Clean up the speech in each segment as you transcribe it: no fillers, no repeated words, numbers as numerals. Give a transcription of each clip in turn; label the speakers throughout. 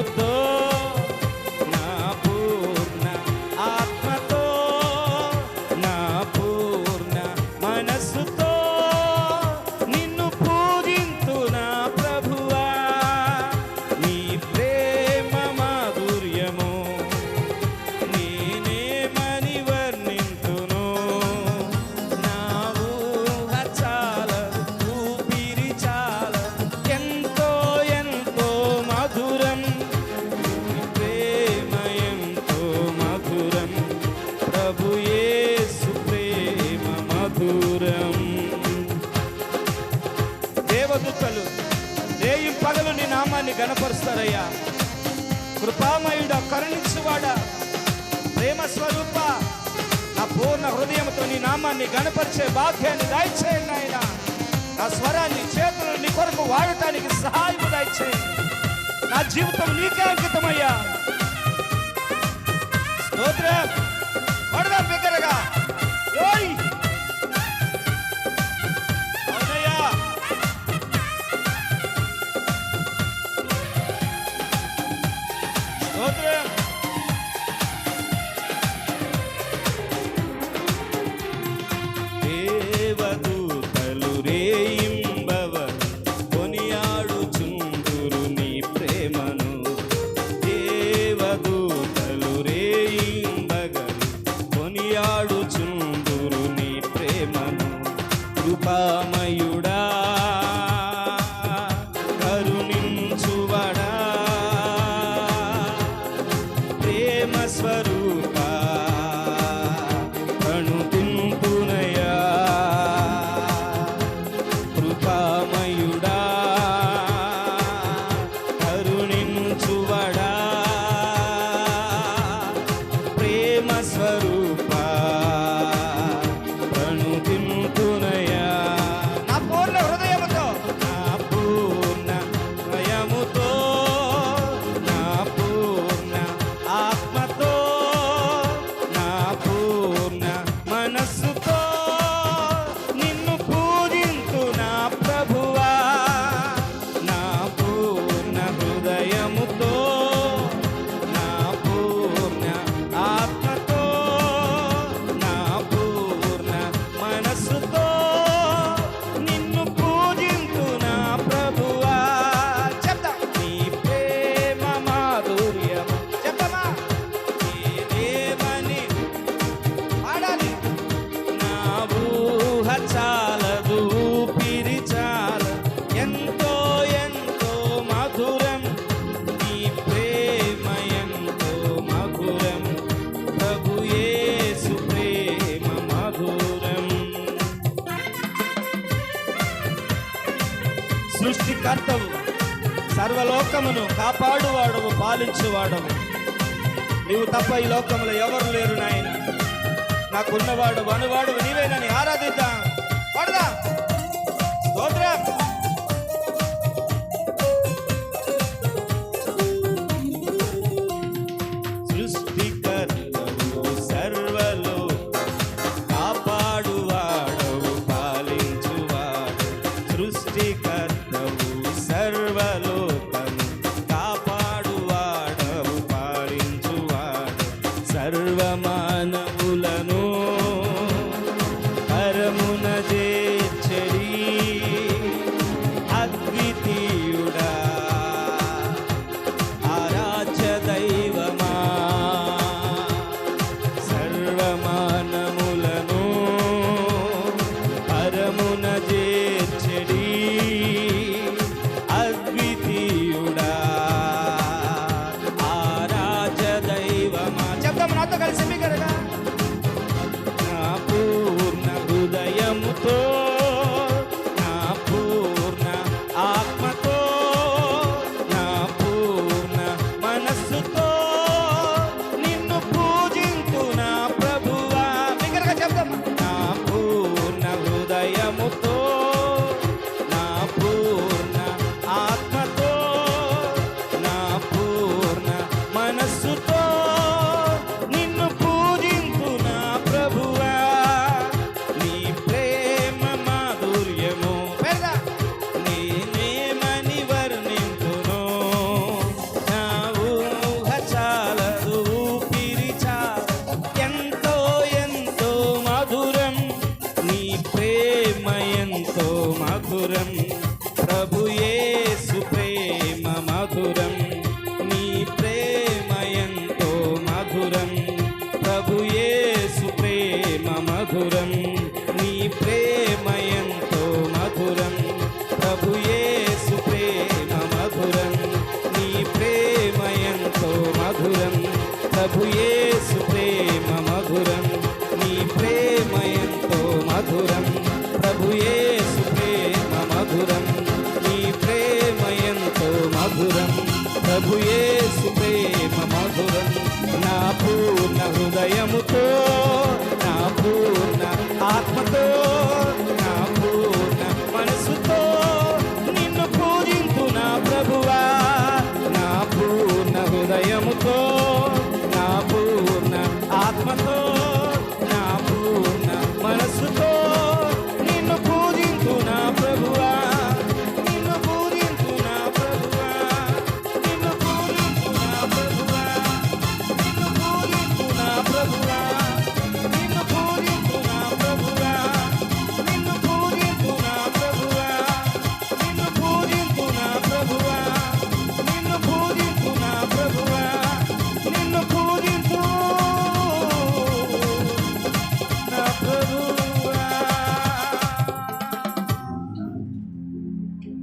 Speaker 1: హృదయముతో నా పూర్ణ ఆత్మతో నా పూర్ణ మనస్సుతో నిన్ను పూజింతు నా ప్రభువా. నీ ప్రేమ మాధుర్యము నేనేమని వర్ణింతును. నా ఊహ చాలదు, ఊపిరి చాలదు, ఎంతో ఎంతో మధురం. నీ ప్రేమ ఎంతో మధురం, ప్రభు యేసు ప్రేమ మధురం. దేవదూతలు రేయి పగలు నీ నామాన్ని గణపరుస్తారయ్యా. కృపామయుడా, కరుణించువాడా, ప్రేమ స్వరూప, నా పూర్ణ హృదయంతో నీ నామాన్ని గణపరిచే భాగ్యాన్ని దయచేయండి ఆయన. నా స్వరాన్ని చేతులను నీ కొరకు వాడటానికి సహాయం దయచేయండి. నా జీవితం నీకే అంకితమయ్యా. స్తోత్రం. పడదా బిగ్గరగా. ఓయ్ అవునయ్యా. స్తోత్రం. దేవదూతలు రేయింబవలు కొనియాడుచుందురు నీ ప్రేమను. దేవదూతలు రేయింబగలు కొనియాడుచుందురు నీ ప్రేమను. కృపామయుడా, కరుణించువడా, ప్రేమ స్వరూప ప్రణుతింతునయా. కృపామయుడా, కరుణించువడా, ప్రేమ స్వరూప ప్రణుతింతునయా. నా పూర్ణ హృదయముతో నా పూర్ణ హృదయముతో నా పూర్ణ ఆత్మతో నా పూర్ణ మనస్సుతో నిన్ను పూజింతు నా ప్రభువా. నా పూర్ణ హృదయముతో నా పూర్ణ ఆత్మతో నా పూర్ణ మనస్సుతో నిన్ను పూజింతు నా ప్రభువా. చెప్తా. నీ ప్రేమ మాధుర్యము చెప్పమా. నేనేమని పాడాలి. నా ఊహ చాలదు, ఊపిరి చాలదు, ఎంతో ఎంతో మధురం. నీ ప్రేమ ఎంతో మధురం, ప్రభు యేసు ప్రేమ మధురం. సృష్టికర్తవు, సర్వలోకమును కాపాడువాడవు, పాలించువాడవు. నీవు తప్ప ఈ లోకములో ఎవరు లేరు నాయన. నాకున్నవాడు అనువాడు నీవేనని ఆరాధిద్దాం. పడదా. స్తోత్రం. సృష్టికర్తవు, సర్వలో కాపాడువాడవు, పాలించువాడు. సృష్టికర్తవు, సర్వలోకము కాపాడువాడవు, పాలించువాడు. సర్వమానవులను పరమున చేర్చడి, ప్రభు యేసు ప్రేమ మధురం, నీ ప్రేమ ఎంతో మధురం. ప్రభు యేసు ప్రేమ మధురం, నీ ప్రేమ ఎంతో మధురం. ప్రభు యేసు ప్రేమ మధురం. నా పూర్ణ హృదయముతో, నా పూర్ణ ఆత్మతో, నా పూర్ణ మనసుతో నిన్ను పూజింతు నా ప్రభువా. నా పూర్ణ హృదయముతో, నా పూర్ణ ఆత్మతో, నా పూర్ణ మనసుతో నిన్ను పూజింతు నా ప్రభువా. నిన్ను పూజింతు నా ప్రభువా, నిన్ను పూజింతు నా ప్రభువా, నిన్ను పూజింతు నా ప్రభువా, నిన్ను పూజింతు నా ప్రభువా, నిన్ను పూజింతు నా ప్రభువా, నిన్ను పూజింతు నా ప్రభువా, నిన్ను పూజింతు నా ప్రభువా, నిన్ను పూజింతు నా ప్రభువా.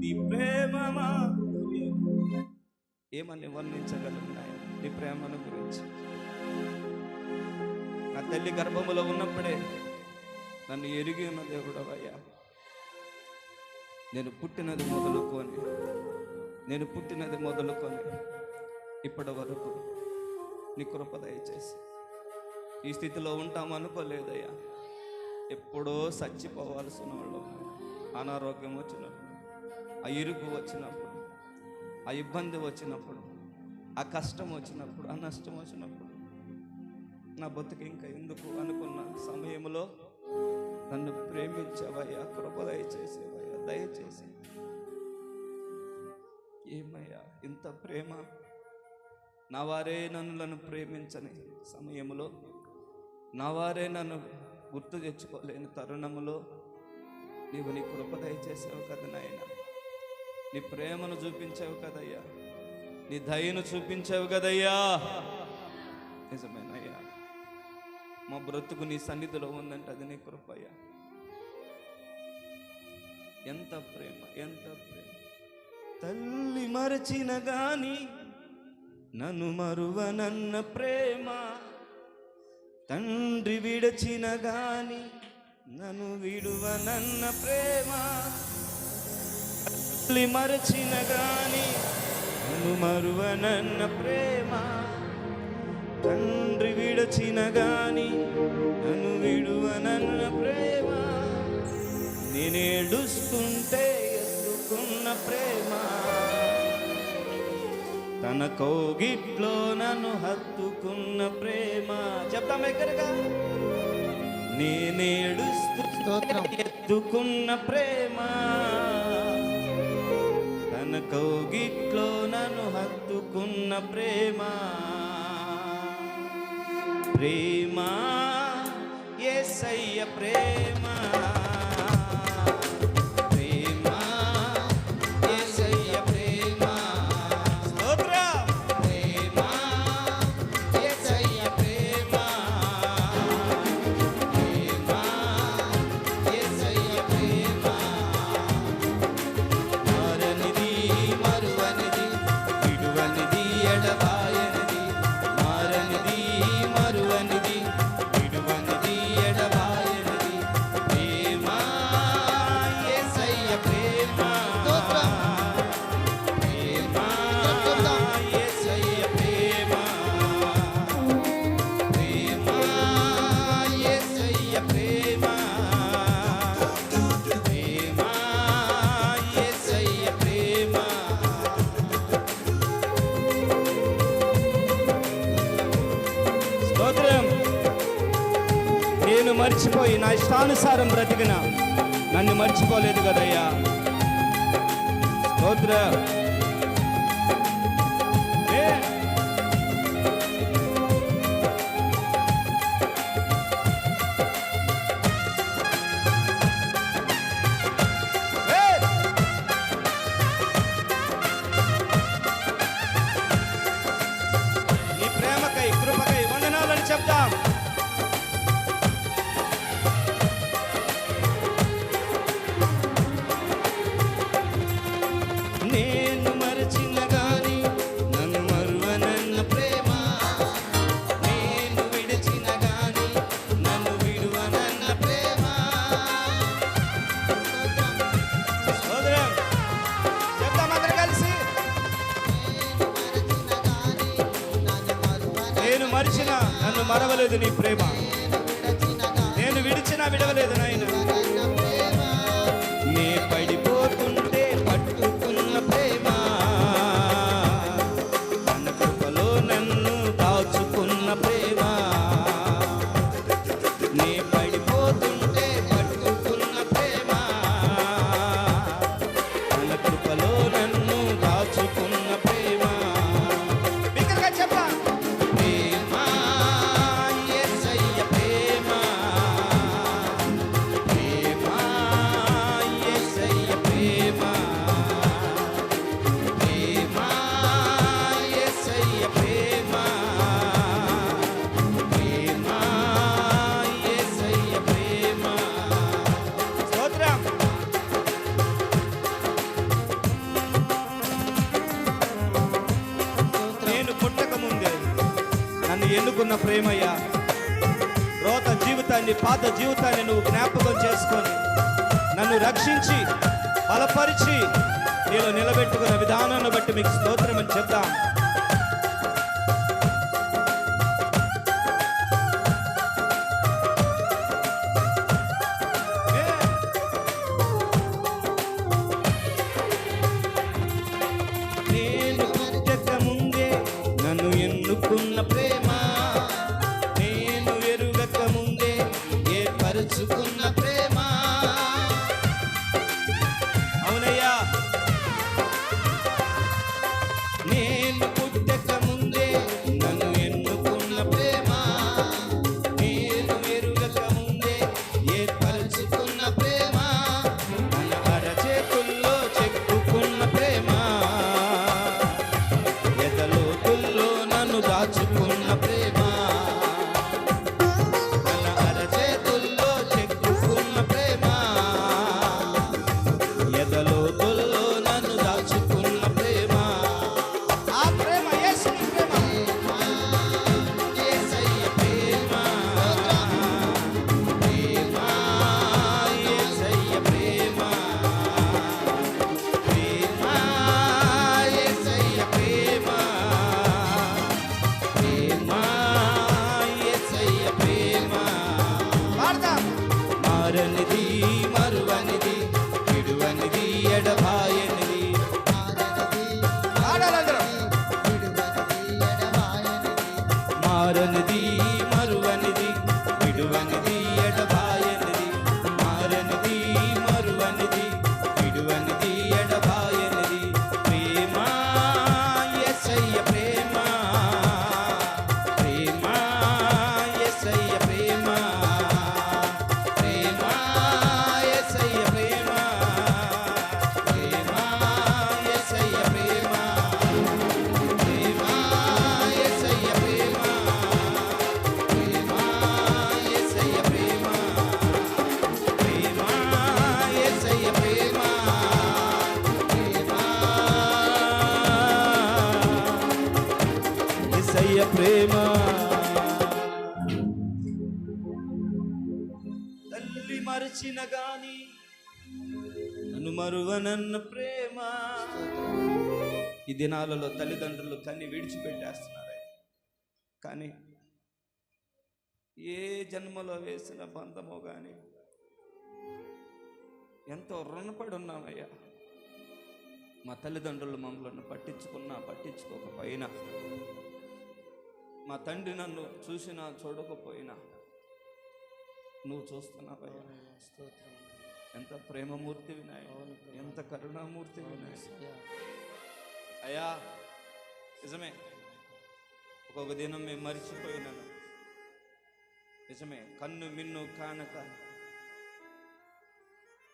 Speaker 1: నీ ప్రేమ ఏమని వర్ణించగలుగుతాయి నీ ప్రేమను గురించి? నా తల్లి గర్భములో ఉన్నప్పుడే నన్ను ఎరిగి ఉన్న దేవుడవయ్యా. నేను పుట్టినది మొదలుకొని ఇప్పటి వరకు నీ కృప దయచేసి ఈ స్థితిలో ఉంటామనుకోలేదయ్యా. ఎప్పుడో చచ్చిపోవాల్సిన వాళ్ళు, అనారోగ్యం వచ్చినప్పుడు, ఆ ఇరుకు వచ్చినప్పుడు, ఆ ఇబ్బంది వచ్చినప్పుడు, ఆ కష్టం వచ్చినప్పుడు, ఆ నష్టం వచ్చినప్పుడు, నా బతుకు ఇంకా ఎందుకు అనుకున్న సమయంలో నన్ను ప్రేమించావయ్యా. కృప దయచేసేవయ్యా, దయచేసి. ఏమయ్యా ఇంత ప్రేమ! నా వారే నన్ను ప్రేమించని సమయంలో, నా వారే నన్ను గుర్తు తెచ్చుకోలేని తరుణములో నీవు నీ కృప దయచేసావు కదా నాయన. నీ ప్రేమను చూపించావు కదయ్యా, నీ దయను చూపించావు కదయ్యా. నిజమేనయ్యా, మా బ్రతుకు నీ సన్నిధిలో ఉందంటే అది నీ కృపయ్యా. ఎంత ప్రేమ, ఎంత ప్రేమ! తల్లి మరచిన గాని నన్ను మరువనన్న ప్రేమ, తండ్రి విడచిన గాని నన్ను విడువనన్న ప్రేమ. తల్లి మరచిన గాని నన్ను మరువనన్న ప్రేమ, తండ్రి విడచిన గాని నన్ను విడువనన్న ప్రేమ. నేనేడుస్తుంటే ఎత్తుకున్న ప్రేమ, తన కౌగిట్లో నన్ను హత్తుకున్న ప్రేమ. చెప్తాం ఎక్కడిగా? నేనేడుస్తూ ఎత్తుకున్న ప్రేమ, తన కౌగిట్లో నన్ను హత్తుకున్న ప్రేమ. ప్రేమ యేసయ్య ప్రేమ, ప్రేమ యేసయ్య ప్రేమ. స్తోత్రం! ప్రేమ యేసయ్య ప్రేమ, ప్రేమ యేసయ్య ప్రేమ. మారనిది, మరువనిది, విడువనిది, ఎడబాయనిది. మారనిది, మరువనిది, విడువనిది, ఎడబాయనిది. ప్రేమ యేసయ్య ప్రేమ, ప్రేమ యేసయ్య ప్రేమ, ప్రేమ యేసయ్య ప్రేమ, ప్రేమ యేసయ్య ప్రేమ. స్తోత్రం! నేను మర్చిపోయి నా ఇష్టానుసారం బ్రతికిన నన్ను మర్చిపోలేదు కదయ్యా. స్తోత్రం! నీ ప్రేమకై, కృపకై వందనాలని చెప్తాం. నేను మరచిన గాని నన్ను మరువనన్న ప్రేమ, మరిచినా నన్ను మరవలేదు నీ ప్రేమ, నేను విడిచినా విడవలేదు నాయన. నే పడిపోతుంటే పట్టుకున్న ప్రేమ, తన కృపలో నన్ను దాచుకున్న ప్రేమ. నే పడిపోతుంటే పట్టుకున్న ప్రేమ, తన కృపలో నన్ను దాచుకున్న ప్రేమ. బిగ్గరగా చెప్పా, ప్రేమ యేసయ్య ప్రేమ, ప్రేమ యేసయ్య ప్రేమ, ప్రేమ యేసయ్య ప్రేమ, ప్రేమ యేసయ్య ప్రేమ. స్తోత్రం. నేను పుట్టక ముందే నన్ను ఎన్నుకున్న ప్రేమయ్యా. రోత జీవితాన్ని, పాత జీవితాన్ని నువ్వు జ్ఞాపకం చేసుకొని నన్ను రక్షించి బలపరిచి నీలో నిలబెట్టుకున్న విధానాన్ని బట్టి మీకు స్తోత్రం అని చెప్తాం. నేను పుట్టక ముందే నన్ను ఎన్నుకున్న ప్రేమ, నేను ఎరుగక ముందే ఏర్పరచుకున్న ప్రేమ. అవునయ్యా, నేను పుట్టక ముందే నన్ను ఎన్నుకున్న ప్రేమ, నేను ఎరుగక ముందే ఏర్పరచుకున్న ప్రేమ. మన అరచేతుల్లో చెక్కుకున్న ప్రేమ, ఎదలోతుల్లో నన్ను దాచుకున్న ప్రేమ. మన అరచేతుల్లో చెక్కుకున్న ప్రేమ, ఎదలోతుల్లో నన్ను దాచుకున్న ప్రేమ. ఆ ప్రేమ యేసుని ప్రేమ, యేసయ్య ప్రేమ, ప్రేమ యేసయ్య ప్రేమ, ప్రేమ యేసయ్య ప్రేమ, ప్రేమ యేసయ్య ప్రేమ. పాడదాం. మారనిది, మరువనిది, విడువనిది, ఎడబాయనిది. పాడాలందరం. మారనిది, మరువనిది, విడువనిది, ఎడబాయనిది. మారనిది, మరువనిది, విడువనిది, ఎడబాయనిది. ప్రేమ యేసయ్య ప్రేమ, ప్రేమ యేసయ్య ప్రేమ, ప్రేమ యేసయ్య ప్రేమ, ప్రేమ యేసయ్య ప్రేమ, ప్రేమ యేసయ్య ప్రేమ, ప్రేమ యేసయ్య ప్రేమ, ప్రేమ యేసయ్య ప్రేమ, ప్రేమ యేసయ్య ప్రేమ. తల్లి మరచిన గాని నన్ను మరువనన్న ప్రేమ. ఈ దినాలలో తల్లిదండ్రులు కన్ని విడిచిపెట్టేస్తున్నారు, కానీ ఏ జన్మలో వేసిన బంధమో కానీ ఎంతో రుణపడి ఉన్నామయ్యా. మా తల్లిదండ్రులు మమ్మల్ని పట్టించుకున్నా పట్టించుకోకపోయినా, మా తండ్రి నన్ను చూసినా చూడకపోయినా నువ్వు చూస్తున్నావయ్యా. ఎంత ప్రేమమూర్తి వినాయ, ఎంత కరుణామూర్తి వినాయ. అయ్యా నిజమే, ఒక్కొక్క దినం మేము మరిచిపోయినాను. నిజమే, కన్ను మిన్ను కానక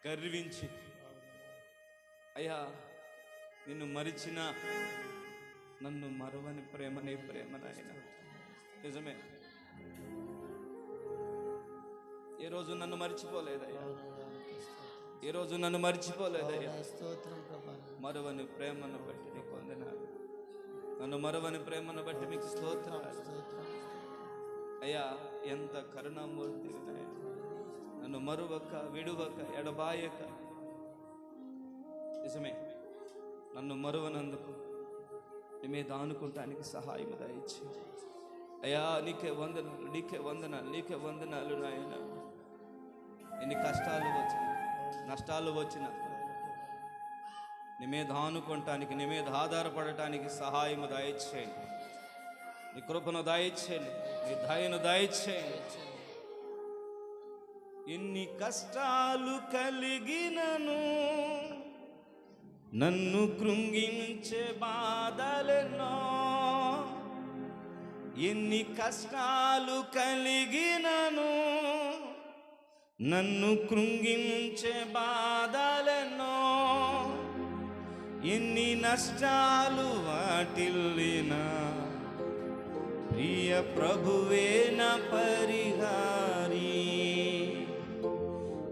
Speaker 1: గర్వించి అయ్యా నిన్ను మరిచిన నన్ను మరవని ప్రేమనే ప్రేమ నాయన. నిజమే, ఏ రోజు నన్ను మర్చిపోలేదయ్యా, ఏ రోజు నన్ను మర్చిపోలేదయ్యా. మరవని ప్రేమను బట్టి నీకు వందనాలు, నన్ను మరవని ప్రేమను బట్టి మీకు స్తోత్రాలు అయ్యా. ఎంత కరుణామూర్తి నన్ను మరువక విడువక ఎడబాయక. నిజమే, నన్ను మరువనందుకు నీ మీద ఆనుకుంటానికి సహాయం దయచేయి. అయ్యా నీకే వందనాలు, నీకే వందనాలు, నీకే వందనాలు నాయన. ఎన్ని కష్టాలు వచ్చిన, నష్టాలు వచ్చిన నీ మీద ఆనుకోవటానికి, నీ మీద ఆధారపడటానికి సహాయము దయచేయండి. నీ కృపను దయచేయండి, నీ దయను దయచేయండి. ఎన్ని కష్టాలు కలిగినను, నన్ను కృంగించే బాధలెన్నో. ఎన్ని కష్టాలు కలిగినను, నన్ను కృంగించే బాధలెన్నో. ఎన్ని నష్టాలు వాటిల్లినా, ప్రియ ప్రభువే నా పరిహారి.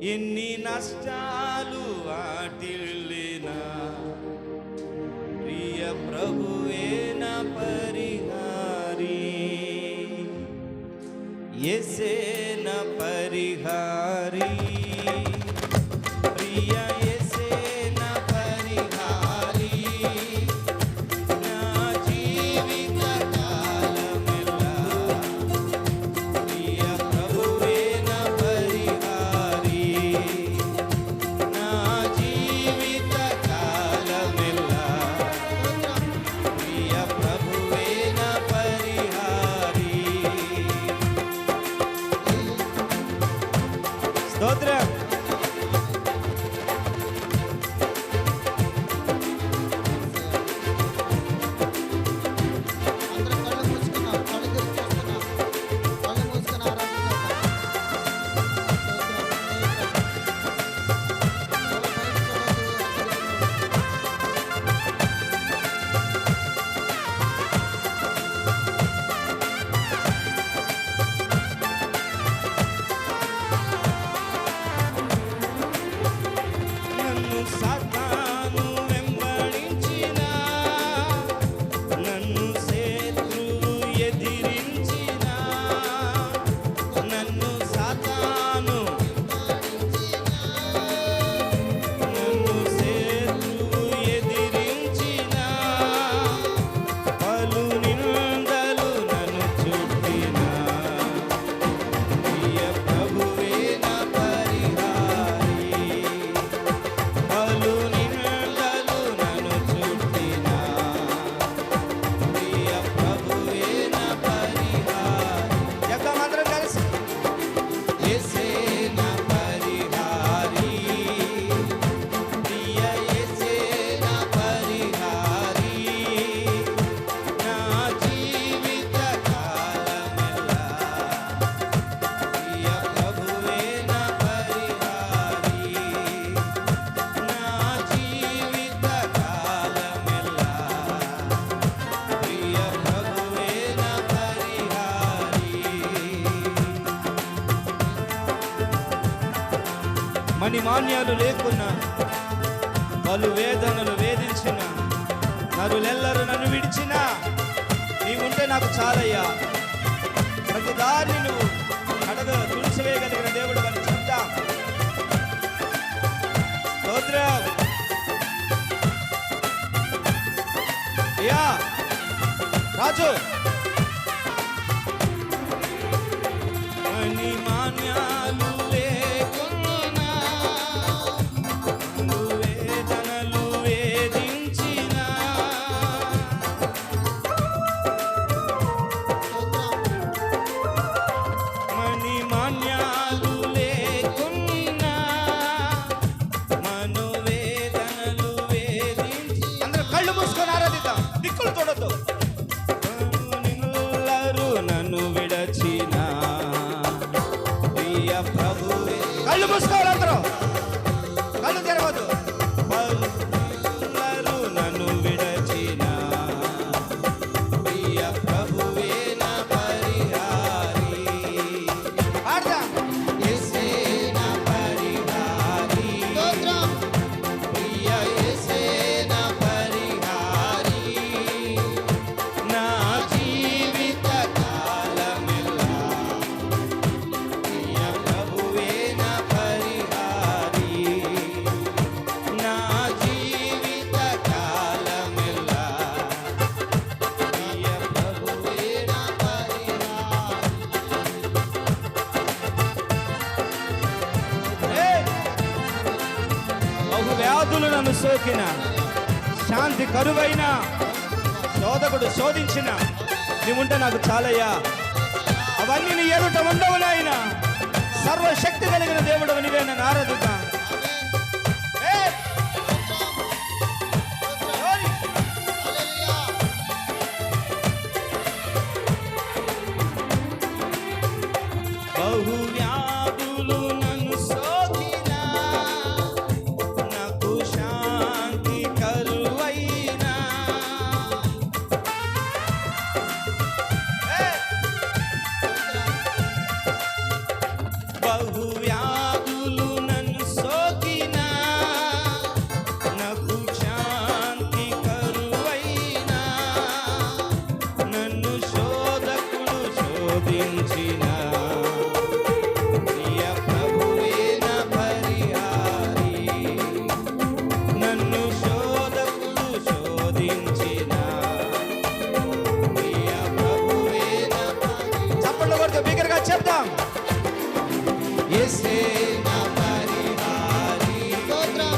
Speaker 1: ఎన్ని నష్టాలు వాటిల్లినా, ప్రియ ప్రభువే నా పరిహారి. యేసే నా పరిహారి, ప్రియ యేసే నా పరిహారి. నా జీవిత కాలమెల్లా ప్రియ ప్రభువే నా పరిహారి. నా జీవిత కాలమెల్లా ప్రియ ప్రభువే నా పరిహారి. స్తోత్రం.
Speaker 2: అందరం కళ్ళు మూసుకున్నాం, కళ్ళు తెరిచి చూస్తున్నాం, కళ్ళు మూసుకుని ఆరాధన చేద్దాం.
Speaker 1: నన్ను సాతాను వెంబడించినా, నన్ను శత్రువు ఎదిరించినా, నన్ను సాతాను నన్ను శత్రువు ఎదిరించినా, పలు నిందలు నన్ను చుట్టినా, ప్రియ ప్రభువే నా పరిహారి. పలు నిందలు నన్ను చుట్టినా, ప్రియ ప్రభువే నా పరిహారి. చెప్తాం అందరం కలిసి. యేసే నా పరిహారి, ప్రియ యేసే నా పరిహారి. నా జీవిత కాలమెల్లా ప్రియ ప్రభువే నా పరిహారి. నా జీవిత కాలమెల్లా ప్రియ ప్రభువే నా పరిహారి. మణిమాన్యాలు లేకున్నా, పలు వేదనలు వేధించిన, నరులెల్లరూ నన్ను విడిచినా, నీవుంటే నాకు చాలయ్యా. ప్రతి దారిని నువ్వు తుడిచివేయగలిగిన దేవుడు అని చెప్తాం. స్తోత్రం. అయ్యా రాజు. మణిమాన్యాలు లేకున్నా, వేదనలు వేధించినా, మణిమాన్యాలు లేకున్నా, మనోవేదనలు వేధించి. అందరూ కళ్ళు మూసుకొని ఆరాధిద్దాం, దిక్కులు తోడొద్దు. వ్యాధులు నన్ను సోకిన, శాంతి కరువైన, శోధకుడు శోధించిన, నీవుంటే నాకు చాలయ్యా. అవన్నీ నీ ఎదుట ఉండవు నాయన. సర్వశక్తి కలిగిన దేవుడు నీవే, నన్ను ఆరాధిద్దాం. బహు వ్యాధులు నన్ను సోకిన, నాకు శాంతి కరువైన, బహు వ్యాధులు నన్ను సోకిన, నాకు శాంతి కరువైన, నన్ను శోధకుడు శోధించిన, ప్రియ ప్రభువే నా పరిహారి. నన్ను శోధకుడు శోధించిన, ప్రియ ప్రభువే నా పరిహారి. చప్పట్లు కొడుతూ బిగ్గరగా చెప్తాం. యేసే నా పరిహారి,
Speaker 2: స్తోత్రం.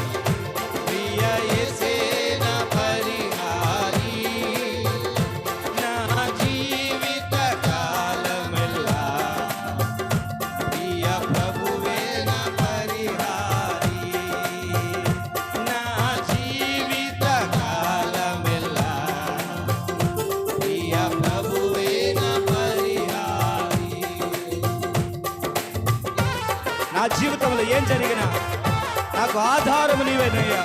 Speaker 1: ప్రియ యేసే నా పరిహారి. నా జీవిత కాలమెల్లా ప్రియ ప్రభువే నా పరిహారి. నా జీవిత కాలమెల్లా ప్రియ ప్రభువే నా పరిహారి. నా జీవితంలో ఏం జరిగినా నాకు ఆధారము నీవేనయ్యా.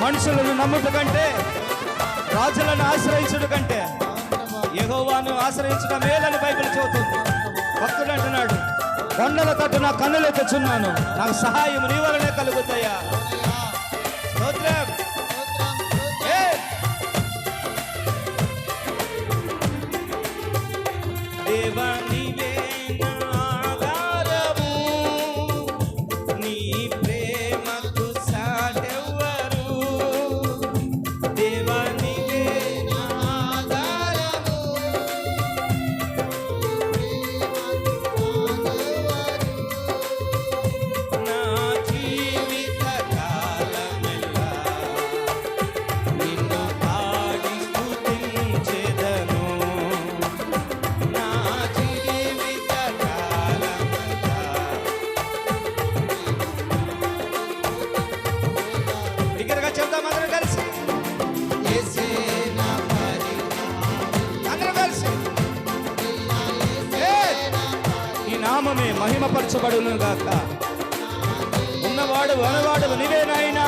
Speaker 1: మనుషులను నమ్ముట కంటే, రాజులను ఆశ్రయించుట కంటే యెహోవాను ఆశ్రయించడం మేలని బైబిల్ చెబుతుంది. భక్తుడు అంటున్నాడు, కొండల తట్టు నా కన్నులు తెచ్చున్నాను, నాకు సహాయం నీ వలనే కలుగుతాయా. స్తోత్రం. ఏ! దేవా నీవే నా ఆధారము, నీ ప్రేమకు సాటెవ్వరు. దేవా నీవే నా ఆధారము, నా జీవిత కాలమెల్లా నిన్ను పాడి స్తుతించెదను. నా జీవిత కాలమెల్లా బిగ్గరగా చెప్దాం అందరం కలిసి. యేసే నా పరిహారి. అందరం కలిసి. ఏ! ఈ నామమే మహిమపరచబడును గాక. ఉన్నవాడు వనవాడు నీవే నాయనా.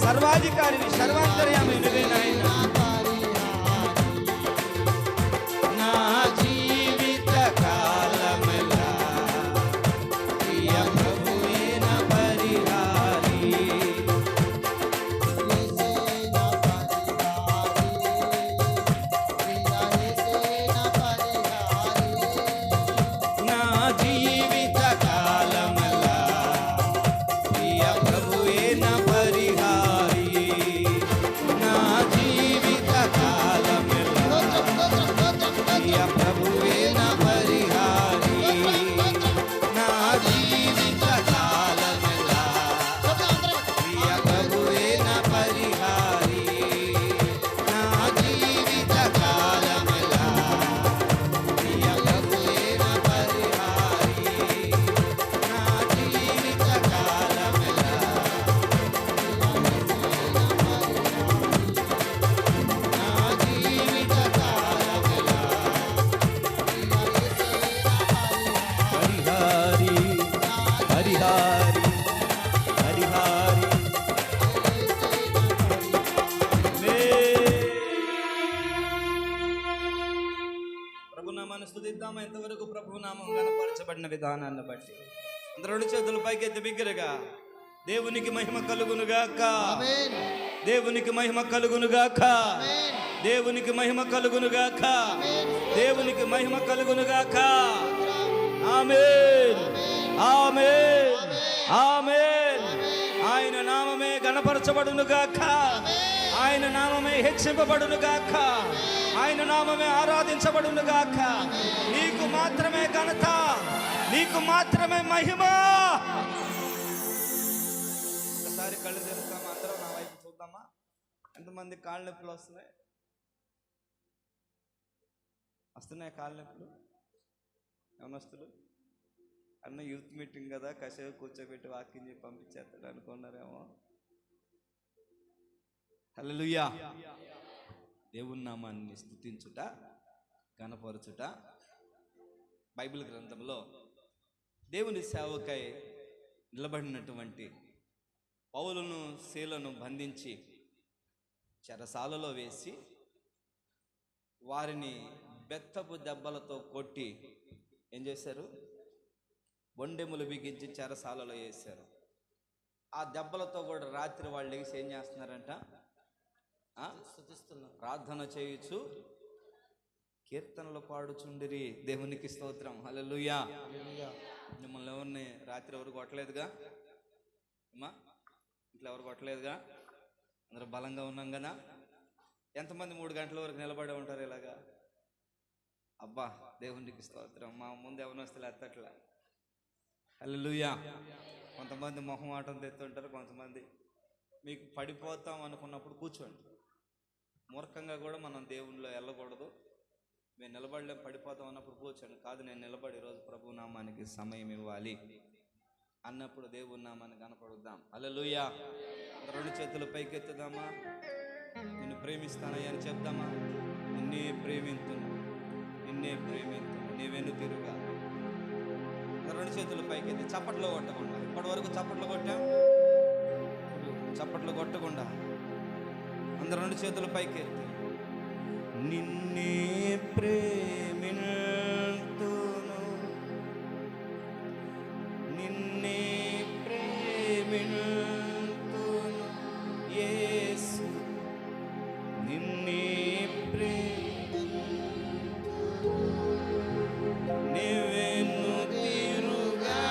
Speaker 1: సర్వాధికారివి సర్వాంతర్యామి నీవే నాయనా. నా జీవిత కాలమెల్లా ప్రియ ప్రభువే నా పరిహారి. నా జీవిత కాలమెల్లా ప్రియ ప్రభువే నా పరిహారి. నా జీవిత కాలమెల్లా ప్రియ ప్రభువే నా పరిహారి. నా జీవిత కాలమెల్లా ప్రియ ప్రభువే నా పరిహారి. నా జీవిత కాలమెల్లా ప్రియ ప్రభువే నా పరిహారి. నా జీవిత కాలమెల్లా నా జీవిత కాలమెల్లా పరిహారి పరిహారి పరిహారి. ప్రభునామాన్ని స్తుతిద్దామా. ఎంతవరకు ప్రభునామం కనపరచబడిన విధానాన్ని బట్టి అందరూ రెండు చేతులు పైకెత్తి బిగ్గరగా దేవునికి మహిమ కలుగునుగాక.
Speaker 2: ఆమేన్.
Speaker 1: దేవునికి మహిమ కలుగునుగాక.
Speaker 2: ఆమేన్.
Speaker 1: దేవునికి మహిమ కలుగునుగాక.
Speaker 2: ఆమేన్.
Speaker 1: దేవునికి మహిమ కలుగునుగాక. ఆమేన్ ఆమేన్ ఆమేన్. ఆయన నామమే గణపరచబడునుగాక. ఆయన నామమే హెచ్చింపబడునుగాక. ఆయన నామమే ఆరాధించబడునుగాక. నీకు మాత్రమే ఘనత, నీకు మాత్రమే మహిమ. కళ్ళు తెరుస్తామా? అందరం నా వైపు చూద్దామా? ఎంతమంది కాళ్ళ నొప్పులు వస్తున్నాయి కాళ్ళ నొప్పులు? యవనస్తులు అన్న యూత్ మీటింగ్ కదా, కాసేపు కూర్చోబెట్టి వాకింగ్ చెప్పి పంపించేస్తాడు అనుకున్నారేమో. హల్లెలూయా. దేవుని నామాన్ని స్తుతించుట, ఘనపరచుట. బైబిల్ గ్రంథంలో దేవుని సేవకై నిలబడినటువంటి పౌలును శీలను బంధించి చెరసాలలో వేసి వారిని బెత్తపు దెబ్బలతో కొట్టి ఏం చేశారు? బొండెములు బిగించి చెరసాలలో వేశారు. ఆ దెబ్బలతో కూడా రాత్రి వాళ్ళు లేచి ఏం చేస్తున్నారంట? ప్రార్థన చేయొచ్చు, కీర్తనలు పాడుచుండిరి. దేవునికి స్తోత్రం. హల్లెలూయా. మిమ్మల్ని ఎవరిని రాత్రి ఎవరు కొట్టలేదుగా అమ్మా? ఇట్లా ఎవరు కొట్టలేదుగా? అందరూ బలంగా ఉన్నాం కదా. ఎంతమంది 3 గంటల వరకు నిలబడి ఉంటారు ఇలాగా? అబ్బా దేవునికి స్తోత్రం. మా ముందు ఎవరిని వస్తే ఎత్తట్లా. హల్లెలూయా. కొంతమంది మొహం ఆటం తెస్తుంటారు, కొంతమంది మీకు పడిపోతాం అనుకున్నప్పుడు కూర్చోండి. మూర్ఖంగా కూడా మనం దేవునిలో వెళ్ళకూడదు. మేము నిలబడలేం, పడిపోతాం అన్నప్పుడు కూర్చోండి. కాదు, నేను నిలబడి ఈరోజు ప్రభు నామానికి సమయం ఇవ్వాలి అన్నప్పుడు దేవుని నామాన్ని కనపడుద్దాం. హల్లెలూయా. 2 చేతులు పైకెత్తుదామా? నిన్ను ప్రేమిస్తానయ్యా అని చెప్దామా? నిన్నే ప్రేమింతును, నిన్నే ప్రేమింతును, నీవెన్ను తిరుగా. 2 చేతులు పైకెత్తి చప్పట్లు కొట్టకుండా. ఇప్పటి వరకు చప్పట్లు కొట్టాం, చప్పట్లు కొట్టకుండా అందరు 2 చేతులు పైకెత్తి నిన్నే ప్రేమింతును, నిన్నే ప్రేమింతును యేసు, నిన్నే నీవెన్ను తీరుగా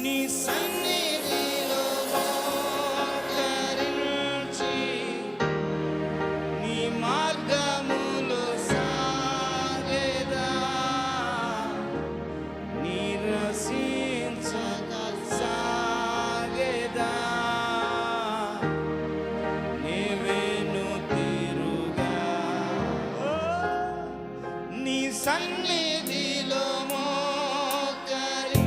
Speaker 1: నీ సన్నిధిలో మోకరించి నీ మార్గములో సాగెదా, నిరసించక సాగెదా, నీవెన్ను తీరుగా నీ సన్నిధిలో మోకరించి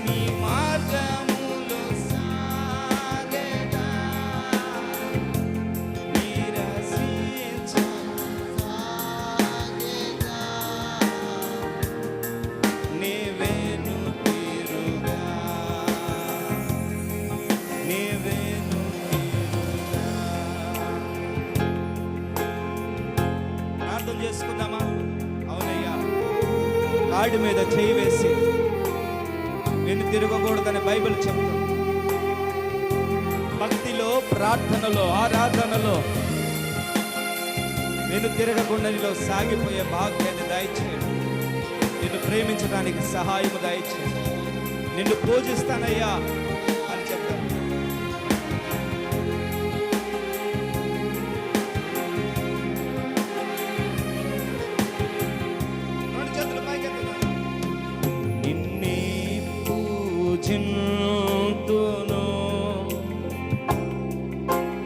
Speaker 1: నీ మార్గములో సాగెదా, నిరసించక సాగెదా, నీవెన్ను తీరుగా, నీవెన్ను తీరుగా. ప్రార్థన చేసుకుందామా? అవునయ్యా. కాడి మీద చేయి వేసి నేను తిరగకూడదని బైబిల్ చెప్తుంది. భక్తిలో, ప్రార్థనలో, ఆరాధనలో నేను తిరగకుండా నీలో సాగిపోయే భాగ్యాన్ని దయచేయండి. నిన్ను ప్రేమించడానికి సహాయము దయచేయండి. నిన్ను పూజిస్తానయ్యా అని చెప్తాను. నిన్నే పూజింతును,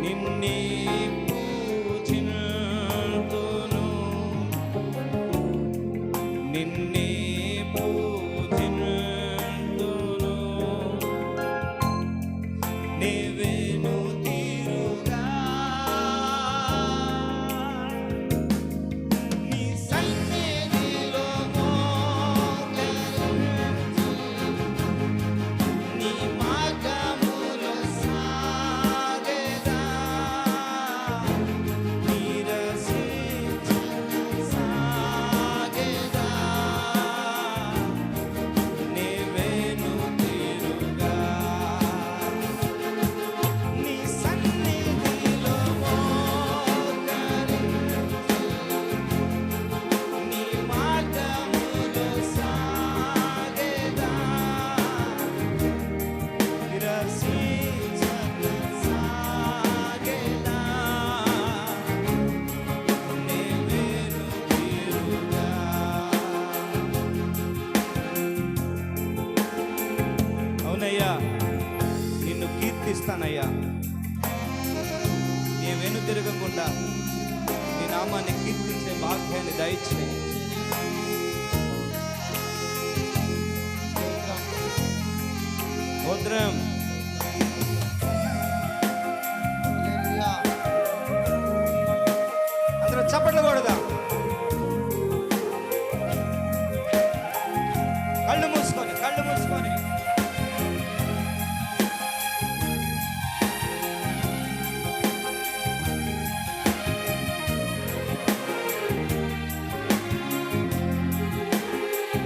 Speaker 1: నిన్నే పూజింతును, నిన్నే పూజింతును తిరగకుండా నీ నామాన్ని కీర్తించే భాగ్యాన్ని దయచేయి. స్తోత్రం.
Speaker 2: హల్లెలూయా.
Speaker 1: అందరూ చప్పట్లు కొడదాం. కళ్ళు మూసుకొని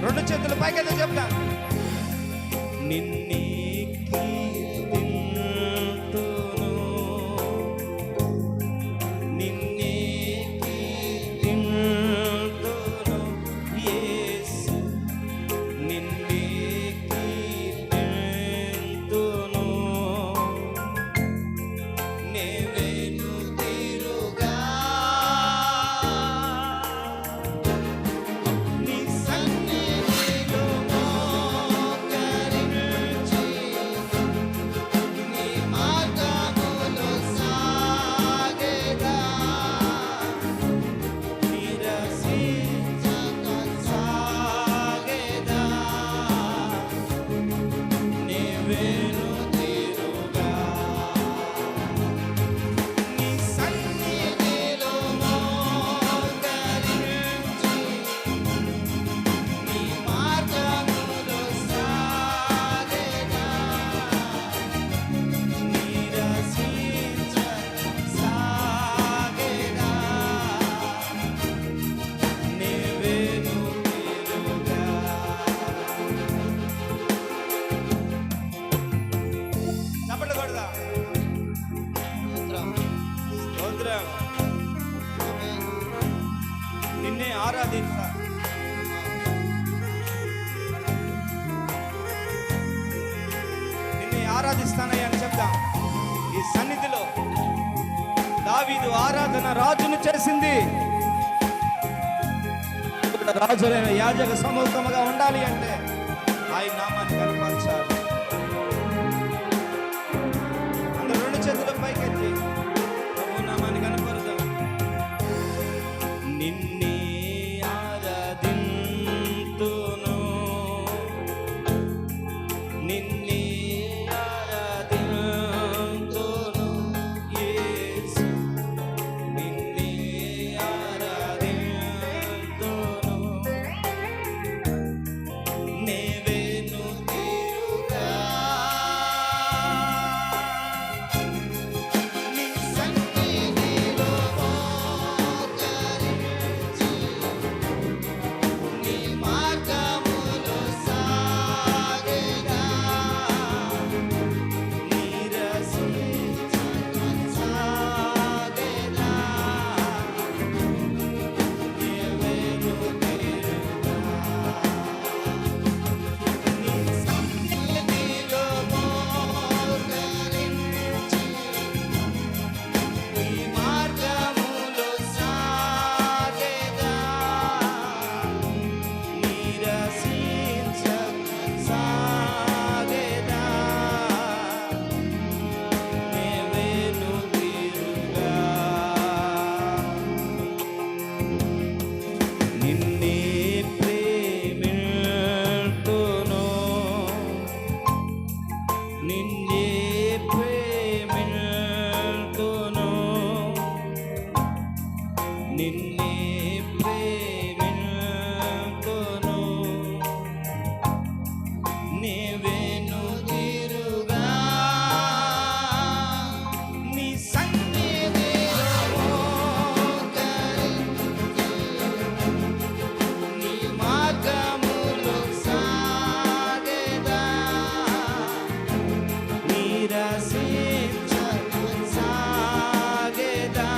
Speaker 1: రెండు చేతులు పైకెత్తి చెప్తాం. నిన్నే కీర్తింతును, నిన్నే కీర్తింతును యేసు, నిన్నే కీర్తింతును. నీవేను తీరుగా నీ సన్నిధిలో మోకరించి నీ మార్గములో సాగెదా, నిరసించక సాగెదా. నీవేను తీరుగా నీ సన్నిధిలో మోకరించి నీ మార్గములో సాగెదా, నిరసించక సాగెదా. నీవేను తీరుగా. చప్పట్లు కొడదాం.
Speaker 2: స్తోత్రం.
Speaker 1: స్తోత్రం.
Speaker 2: ఆమేన్.
Speaker 1: నిన్నే ఆరాధిస్తా, నిన్నే ఆరాధిస్తానయ్యా అని చెప్దాం. ఈ సన్నిధిలో దావీదు ఆరాధన రాజును చేసింది. ఇక్కడ రాజులైన యాజక సమూహముగా ఉండాలి అంటే ఆయన నామాన్ని కనపరచాలి. అందరూ రెండు చేతుల పైకెత్తి ప్రభు నామాన్ని కనపరుద్దాం. నిన్నే ఆరాధింతును, నిన్నే ఆరాధింతును యేసు, నిన్నే ఆరాధింతును. నీవేను తీరుగా నీ సన్నిధిలో మోకరించి నీ మార్గములో సాగెదా, నిరసించక సాగెదా. నీవేను తీరుగా నీ సన్నిధిలో మోకరించి నీ మార్గములో సాగెదా, నిరసించక సాగెదా. నీవేను తీరుగా నిన్నే ప్రేమింతును, నిన్నే ప్రేమింతును, నిన్నే ప్రేమింతును. నీవేను తీరుగా నీ సన్నిధిలో మోకరించి నీ మార్గములో సాగెదా, నిరసించక సాగెదా.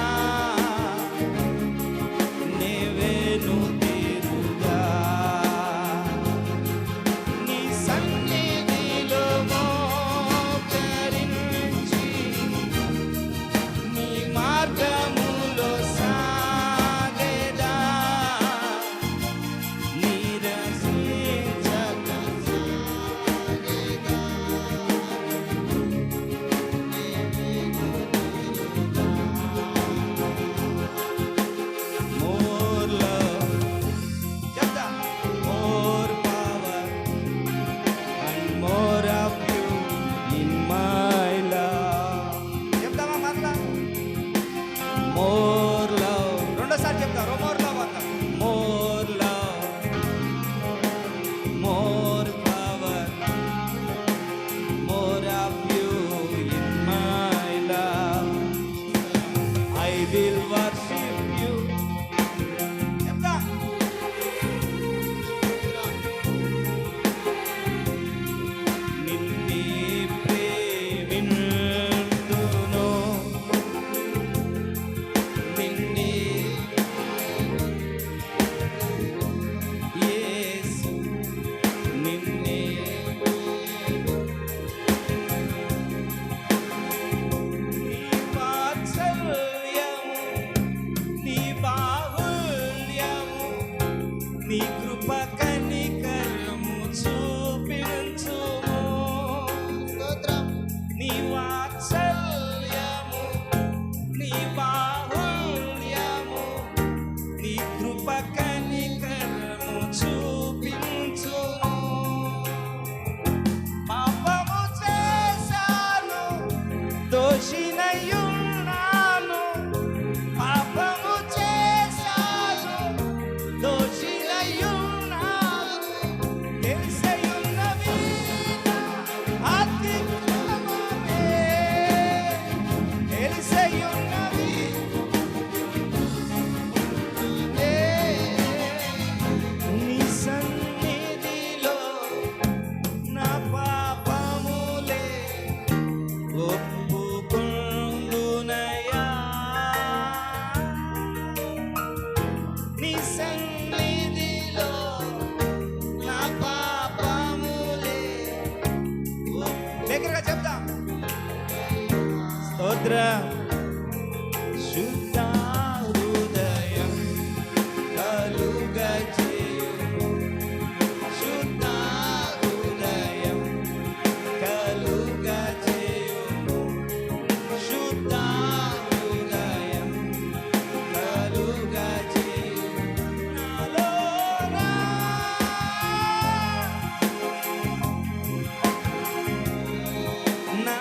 Speaker 1: More love, more power, more of you in my love. I will worship you. చెప్తా. నిన్నే ప్రేమింతును. నిన్నే యేసు నిన్నే నీ వాత్సల్యము, నీ బాహుల్యము, నీ కృప కనికరము చూపించుము.
Speaker 2: స్తోత్రం.
Speaker 1: నీ వాత్సల్యము, నీ బాహుల్యము, నీ కృప కనికరము చూపించును. పాపము చేశాను, దోషినయున్నాను. పాపము చేశాను, దోషినయున్నాను. తెలిసయున్నవి నా అతిక్రమమే. తెలిసయున్నవి నీ సన్నిధిలో నా పాపములే ఒప్పుకొందునయ్యా. నీ సన్నిధిలో నా పాపములే దగ్గరగా చెప్తాం. స్తోత్రం. శుద్ధ హృదయం కలుగజేయుము. శుద్ధ హృదయం కలుగజేయుము. శుద్ధ హృదయం కలుగజేయుము. నాలోన నా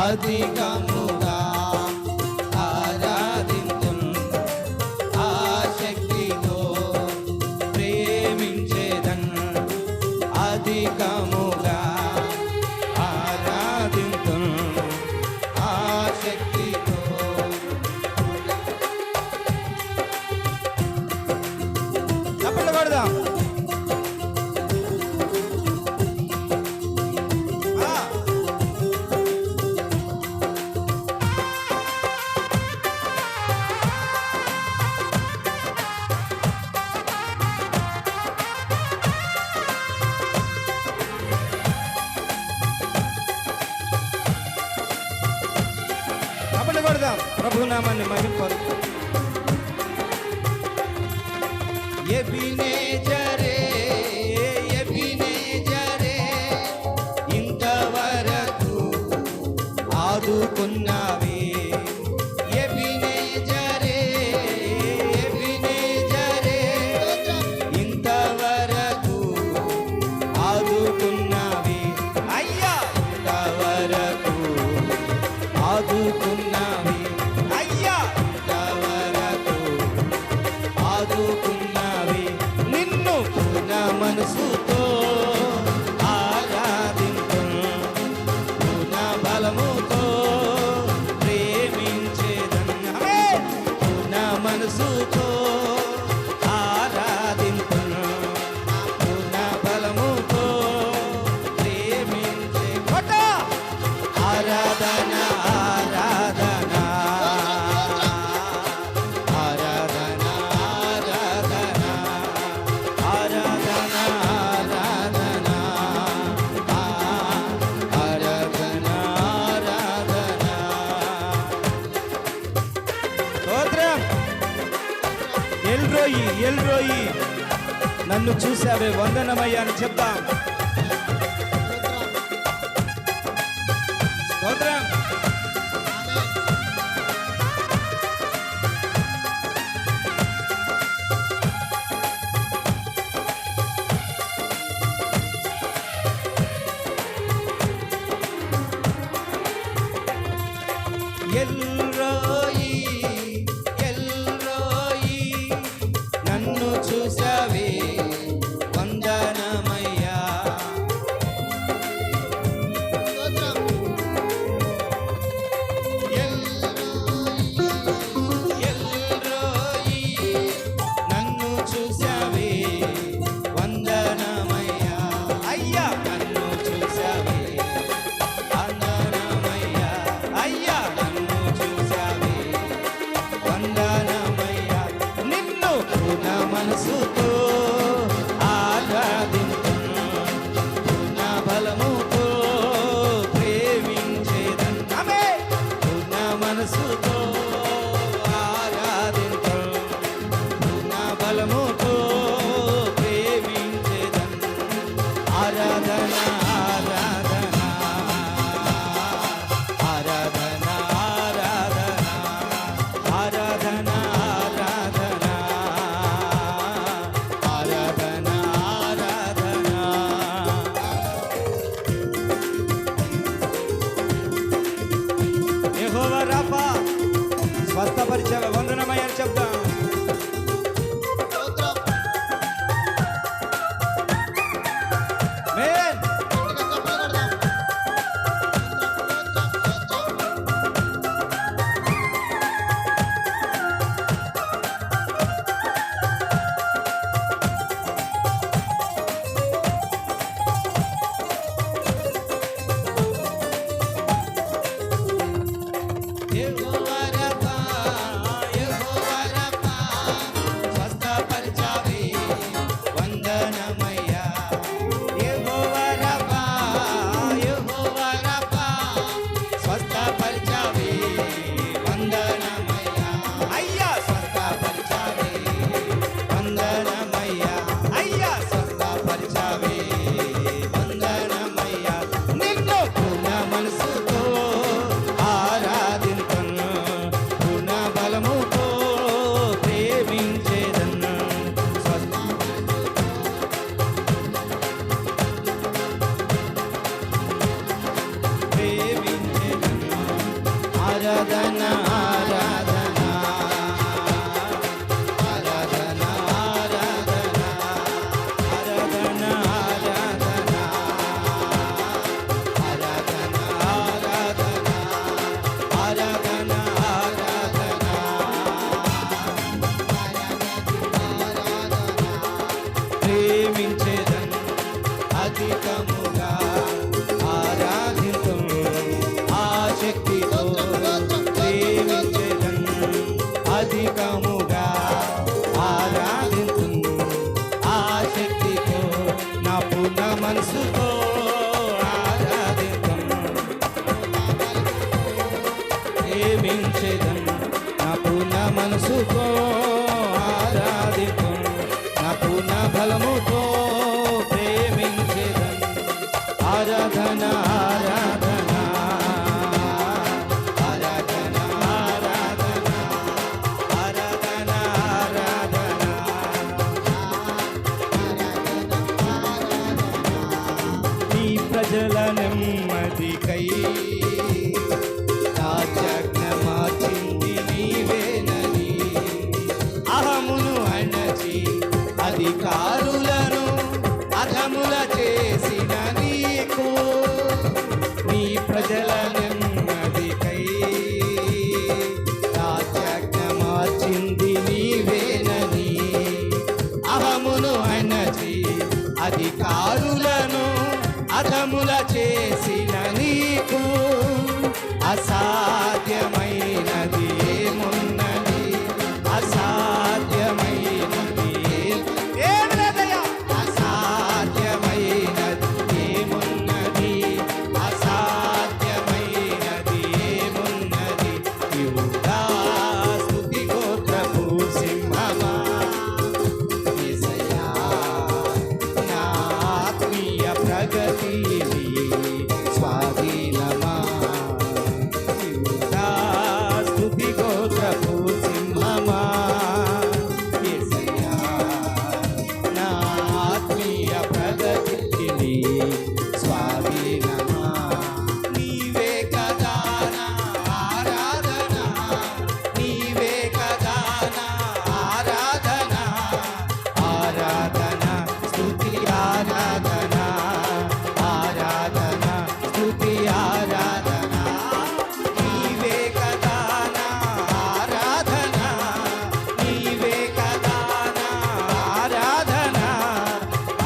Speaker 1: అధికముగా ఆరాధింతున్ ఆసక్తితో ప్రేమించేదన్ అధికముగా ఆరాధింతున్ ఆసక్తితో. చప్పట్లు కొడదాం. చప్పట్లు కొడదాం. ప్రభు నామాన్ని మహింపరుద్దాం. ఎబినేజరే ఎబినేజరే ఇంతవరకు ఆదుకున్నావే. ఎబినేజరే ఎబినేజరే ఇంతవరకు ఆదుకున్నావే అయ్యా. ఇంతవరకు ఆదుకున్నావే అయ్యా. ఇంతవరకు ఆదుకున్నావే. నిన్ను పూర్ణ మనసుతో ఆరాధింతును పూర్ణ బలముతో ప్రేమించేదన్నా. పూర్ణ మనసుతో ఆరాధింతును పూర్ణ బలముతో ప్రేమించే కొట్ట ఆరాధన ఆరాధన ఆరాధన ఆరాధన ఆరాధన ఆరాధన ఆరాధన ఆరాధన. స్తోత్రం. ఎల్రోయి ఎల్రోయి నన్ను చూసావే వందనమయ్యా అని చెప్తాం. స్తోత్రం. ఎల్రోయి ఎల్రోయి నన్ను చూసావే వందనమయ్యా.
Speaker 2: స్తోత్రం.
Speaker 1: ప్రజల నెమ్మదికై రాజ్యాజ్ఞ మార్చింది నీవేనని, అహమును అణచి అధికారులను అధముల చేసిన నీకు, నీ ప్రజల నెమ్మదికై రాజ్యాజ్ఞ మార్చింది నీవేనని, అహమును అణచి అధికారులను అధముల చేసిన నీకు, అసాధ్యమైనది ఏమున్నది, అసాధ్యమైనది ఏమి లేదయ్యా, అసాధ్యమైనది ఏమున్నది, అసాధ్యమైనది ఏమున్నది. యూదా స్తుతి గోత్రపు సింహమా, యేసయ్యా నా ఆత్మీయ ప్రగతి స్వాధీనమా, యూదా స్తుతి గోత్రపు సింహమా, యేసయ్యా నా ఆత్మీయ ప్రగతిని స్వాధీనమా. నీవే కదా నా ఆరాధన, నీవే కదా నా ఆరాధన, ఆరాధన స్తుతి ఆరాధన, ఆరాధన స్తుతి ఆరాధన. నీవే కదా నా ఆరాధన, నీవే కదా నా ఆరాధన,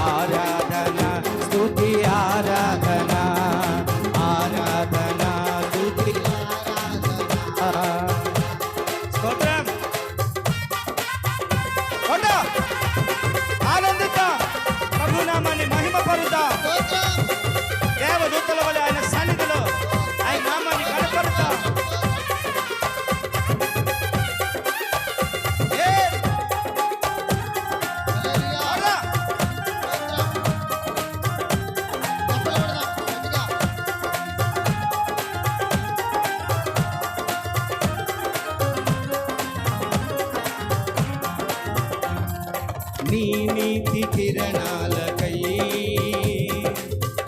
Speaker 1: ఆరాధన స్తుతి ఆరాధన, ఆరాధన స్తుతి స్తోత్రం. కొట్టు. ఆనందిద్దాం, ప్రభునామాన్ని మహిమపరుద్దాం. దేవదూతల వలె ఆయన సన్నిధిలో ఆయన నామాన్ని కనపరుద్దాం. ఏ! అలా! నీ నీతి కిరణాలకై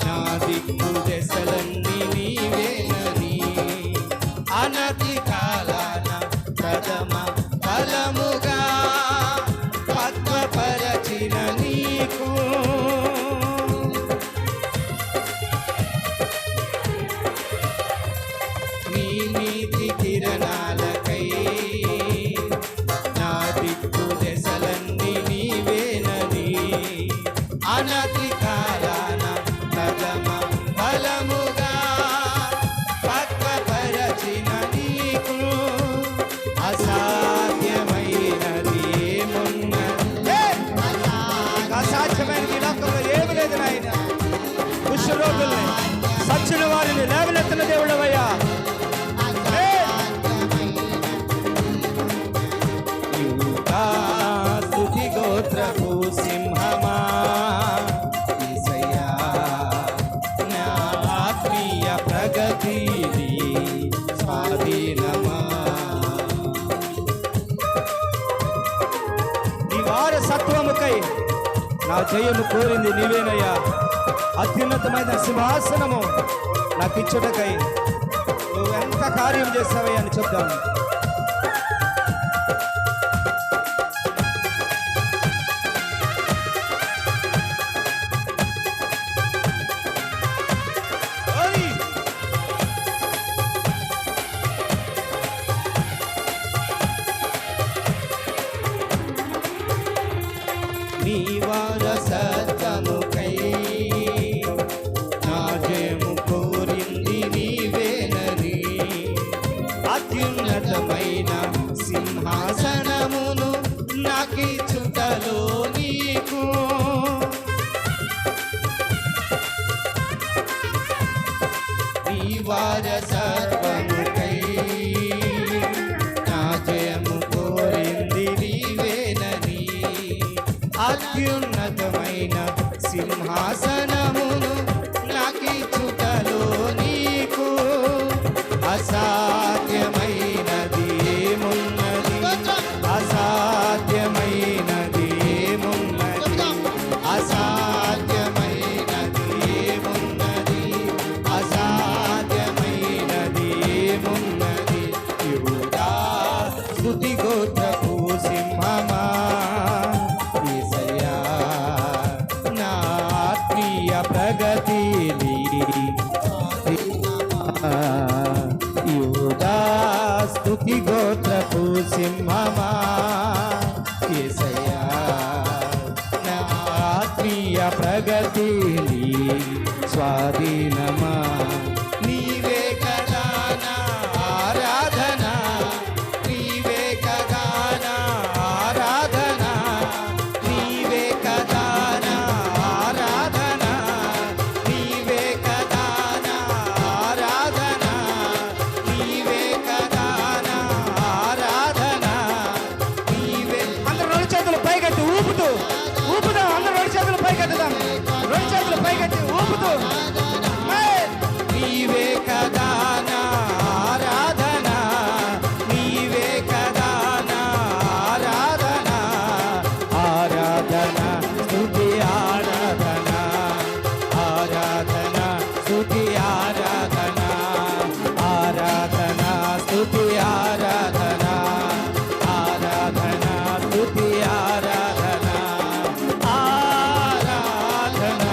Speaker 1: నా దిక్కు దశలన్నీ నీవేనని, అనతి కాలాన ప్రథమ ఫలముగా పద్మపరచిన నీకు, నీ నీతి కిరణాలకై నా దిక్కు దశలన్నీ నీవేనని, అనతి కాలాన ప్రథమ ఫలముగా పక్వపరచిన నీకు, అసాధ్యమైనది ఏమున్నది, అసాధ్యమైనది ఈ లోకంలో ఏమి లేదు నాయన. కుష్ఠరోగుల్ని సచ్చిన వారిని లేవనెత్తిన దేవుడవయ్యా. యూదా స్తుతి గోత్రపు సింహమా, యేసయ్యా నా ఆత్మీయ ప్రగతి స్వాధీనమా. నీ వారసత్వముకై నా జయము కోరింది నీవేనయ్యా. అత్యున్నతమైన సింహాసనము నాకు ఇచ్చుటకై నువ్వు ఎంత కార్యం చేస్తావయ్యా అని చెప్తాను. నీ వారసత్వముకై నా జయము కోరింది నీవేనని, అత్యున్నతమైన సింహాసనమును నాకిచ్చుటలో నీకు, నీ వారసత్వముకై నా జయము కోరింది నీవేనని, అత్యున్నతమైన సింహాసనమును నాకిచ్చుటలో నీకు, అసాధ్యమైనది ఏమున్నది, అసాధ్యమైనది ఏమున్నది, అసాధ్యమైనది ఏమున్నది, సింహమా యేసయ్యా నా ఆత్మీయ ప్రగతి యూదా స్తుతి గోత్రపు సింహమా యేసయ్యా నా ఆత్మీయ ప్రగతి స్వాధీనమా నీవే కదా నా ఆరాధన నీవే కదా నా ఆరాధన నీవే కదా నా ఆరాధన నీవే కదా నా ఆరాధన నీవే కదా నా ఆరాధన నీవే అందరూ రెండు చేతులు పైకెత్తి ఊపుదాం అందరూ రెండు చేతులు పైకెత్తుదాం రెండు చేతులు పైకెత్తి ఊపుతూ నీవే కదా నా ఆరాధన నీవే కదా నా ఆరాధన ఆరాధన స్తుతి ఆరాధన ఆరాధన స్తుతి ఆరాధన ఆరాధన స్తుతి ఆరాధన ఆరాధన స్తుతి ఆరాధన ఆరాధన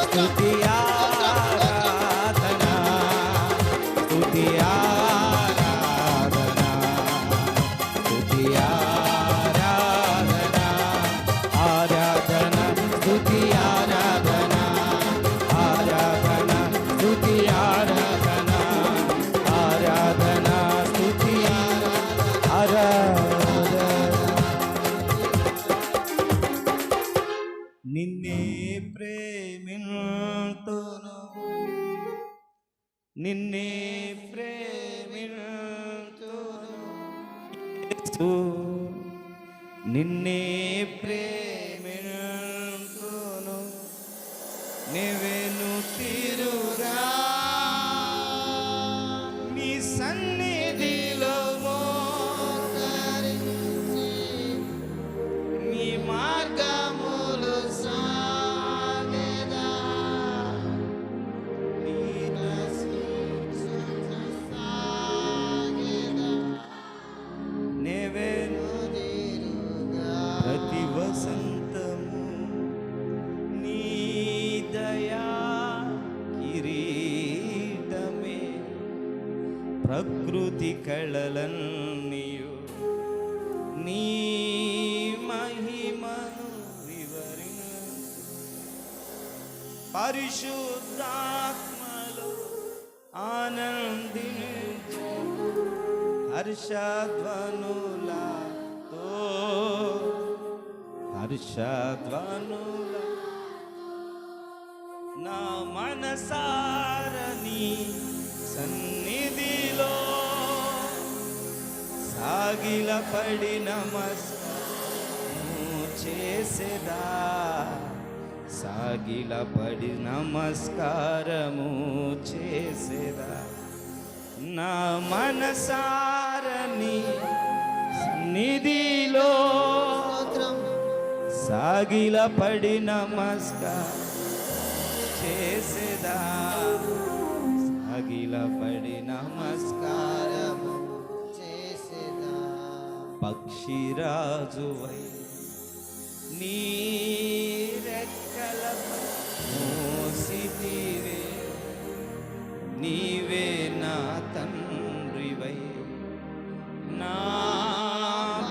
Speaker 1: స్తుతి ఆరాధన స్తుతి ఆరాధన స్తుతి ఆరాధన ఆరాధన స్తుతి ఆరాధన ఆరాధన స్తుతి ఆరాధన ఆరాధన స్తుతి ఆరాధన నిన్నే ప్రేమింతును నిన్నే ప్రేమింతును యేసు నిన్నే ప్రేమింతును నీవేను తీరుగా నీ సన్నిధిలో మోకరించి నీ మార్గములు సాగెదా నీ దర్శనమున సాగెదా నీవేను తీరుగా ప్రతి వసంతము నీ దయా కిరీటమే ప్రకృతి కళలన్నీయు నీ మహిమను వివరిన పరిశుద్ధాత్మలో ఆనందించు హర్షధ్వనులతో హర్షధ్వనుల నా మనసారని సన్నిధిలో సాగిలపడి నమస్కారము చేసేదా సాగిలపడి నమస్కారము చేసేదా నా మనసారని సన్నిధిలో సాగిలపడి నమస్కారం చేసేదా సాగిలపడి నమస్కారము చేసేదా పక్షిరాజువై నీ రెక్కలపై మోసితివే నీవే నా తండ్రివై నా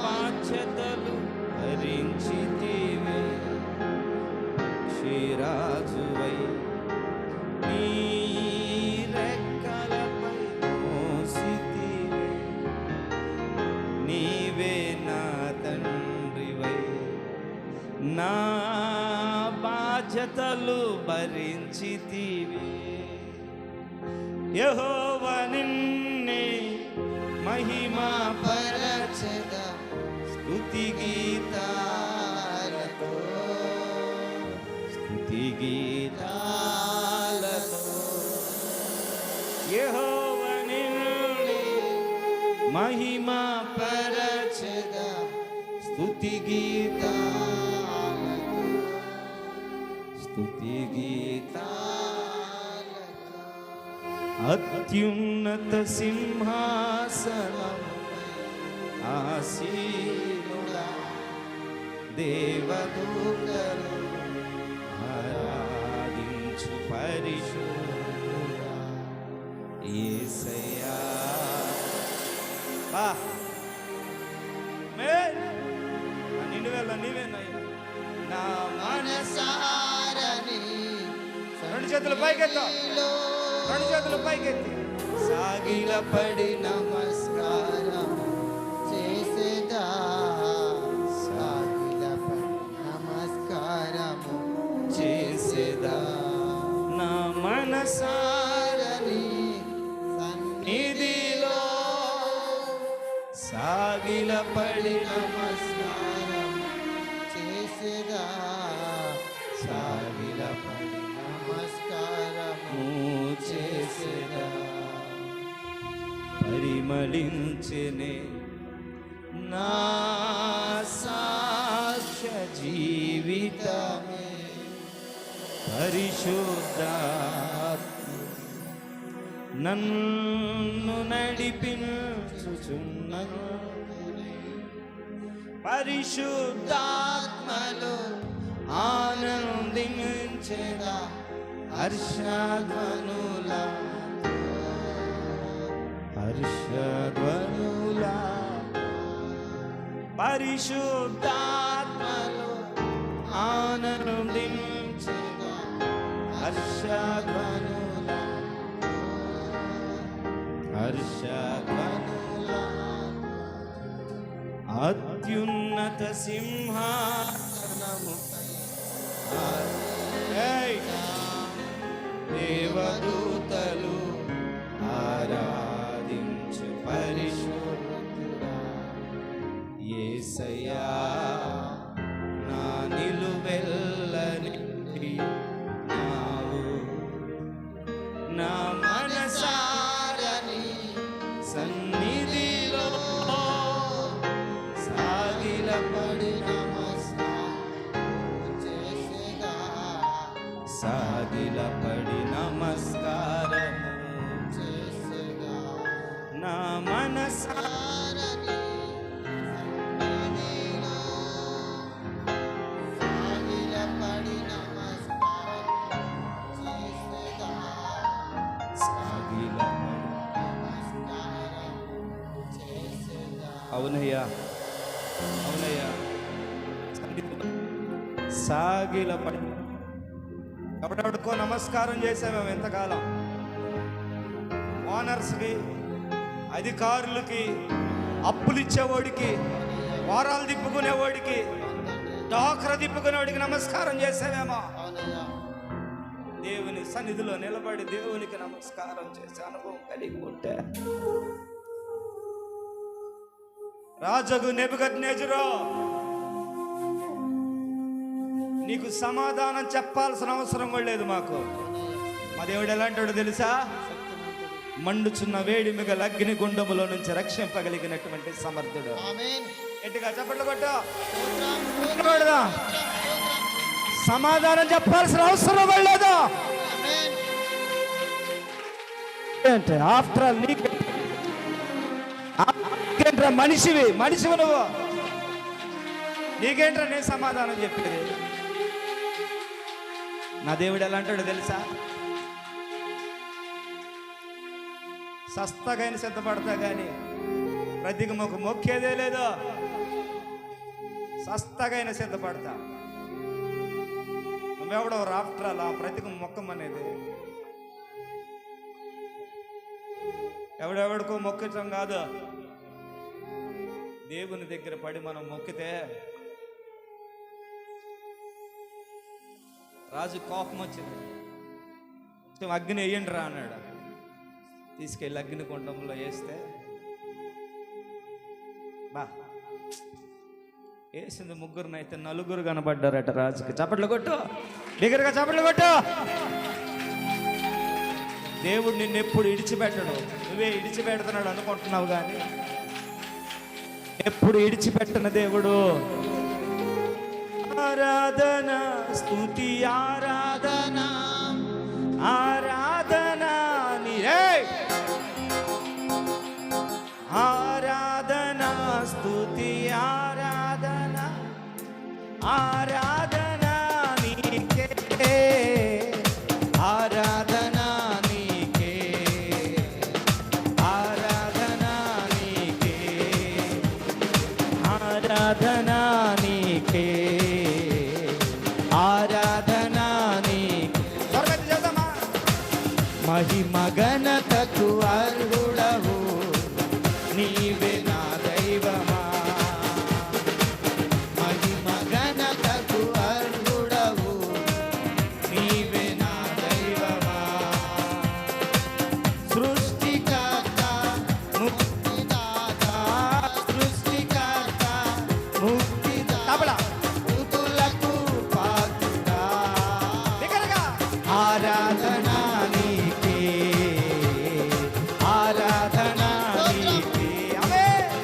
Speaker 1: బాధ్యతలు భరించితివే పక్షిరాజువై నీ రెక్కలపై మోసితివే నీవే నా తండ్రివై నా బాధ్యతలు భరించితివే యెహోవా నిన్నే మహిమా పరచెద స్తుతి గీతాలతో స్తుతి గీతాలతో యెహోవా నిన్నే మహిమా పరచెద స్తుతి గీతాలతో స్తుతి గీతాలతో అత్యున్నత సింహాసనం ఆసీ దేవదూతలు ఆరాధించు పరిశుద్ధుడా యేసయ్యా. బా నిన్నువేళ నీవేనయ్యా నా
Speaker 2: మనసారని
Speaker 1: రెండు చేతులు పైకెత్తా, రెండు చేతులు పైకెత్తి సాగిలపడి
Speaker 2: నమస్కారం చేసేదా, సాగిలపడి నమస్కారము
Speaker 1: చేసేదా నా మనసారని నిధిలో సాగిలపడి
Speaker 2: నమస్కారం చేసేదా, సాగిలపడి నమస్కారము చేసేదా.
Speaker 1: పరిమళించెనే నా సాక్ష్య జీవితమే పరిశుద్ధాత్మ నన్ను నడిపించుచున్నను పరిశుద్ధాత్మలో ఆనందించేదా హర్షధ్వనులా హర్షధ్వనులా పరిశుద్ధాత్మలో ఆనందించేదా హర్షధ్వనులా హర్షధ్వనులా అత్యున్నత సింహాసనముపై దేవదూతలు ఆరాధించు పరిశుద్ధుడా యేసయ్యా. నా నిలువెల్లని నావు నా మనసారని సన్నిధిలో సాగిలపడి
Speaker 2: నమస్కారం చేసేదా,
Speaker 1: సాగిలపడి నమస్కారము
Speaker 2: చేసేదా.
Speaker 1: నా మనసా
Speaker 2: సారని సన్నిధిలో సాగిలపడి నమస్కారం చేసేదా,
Speaker 1: సాగిలపడి.
Speaker 2: నమస్కారం చేసేదా.
Speaker 1: అవునయ్యా అవునయ్యా సాగిలపడి ఎవడెవడికో నమస్కారం చేసాము ఎంతకాలం. ఓనర్స్కి, అధికారులకి, అప్పులు ఇచ్చేవాడికి, వారాలు తిప్పుకునేవాడికి, డాక్ర తిప్పుకునేవాడికి నమస్కారం చేసావేమో.
Speaker 2: అవునయ్యా.
Speaker 1: దేవుని సన్నిధిలో నిలబడి దేవునికి నమస్కారం చేసే అనుభవం కలిగి ఉంటే రాజగు నెబుకద్నెజరో నీకు సమాధానం చెప్పాల్సిన అవసరం కూడా లేదు మాకు. మా దేవుడు ఎలాంటాడో తెలుసా? మండుచున్న వేడి మిగల అగ్ని గుండములో నుంచి రక్షింపగలిగినటువంటి సమర్థుడు.
Speaker 2: ఆమేన్.
Speaker 1: గట్టిగా చప్పట్లు కొట్టు.
Speaker 2: స్తోత్రం,
Speaker 1: కొడదాం. సమాధానం చెప్పాల్సిన అవసరం కూడా లేదు.
Speaker 2: ఆమేన్.
Speaker 1: అంటే ఆఫ్టర్ ఆల్ నీకేంట్రా మనిషివి నువ్వు, నీకేంట్రా నేను సమాధానం చెప్పేది? నా దేవుడు ఎలా అంటాడు తెలుసా? సస్తగైన సిద్ధపడతా కానీ ప్రతికి మొక్కేదే లేదు. సస్తగైన సిద్ధపడతా. నువ్వెవడో రాఫ్ట్రాలా ప్రతికి మొక్కమనేది? ఎవడెవడికో మొక్కటం కాదు, దేవుని దగ్గర పడి మనం మొక్కితే రాజు కోపం వచ్చింది. అగ్ని వేయండి రా అన్నాడు. తీసుకెళ్ళి అగ్ని కుండంలో వేస్తే బా వేసింది ముగ్గురునైతే నలుగురు కనబడ్డారట రాజుకి. చప్పట్లు కొట్టు, బిగ్గరగా చప్పట్లు కొట్టు. దేవుడు నిన్నెప్పుడు ఇడిచిపెట్టడు. నువ్వే ఇడిచిపెడుతున్నాడు అనుకుంటున్నావు కానీ ఎప్పుడు ఇడిచిపెట్టన దేవుడు. ఆరాధన స్తుతి ఆరాధన ఆరాధన నీరే, ఆరాధన స్తుతి ఆరాధన ఆరాధనా నీకే, ఆరాధనా నీకే. త్వరగా చేద్దామా? మహిమ ఘనతకు అర్హుడవు నీవే నా దైవమా, మహిమ ఘనతకు అర్హుడవు నీవే నా దైవమా. సృష్టికర్త ముక్తిదాత, సృష్టికర్త ముక్తిదాత, స్తుతులకు పాత్రుడా. ఆరాధనా నీకే, ఆరాధనా నీకే. ఆమేన్.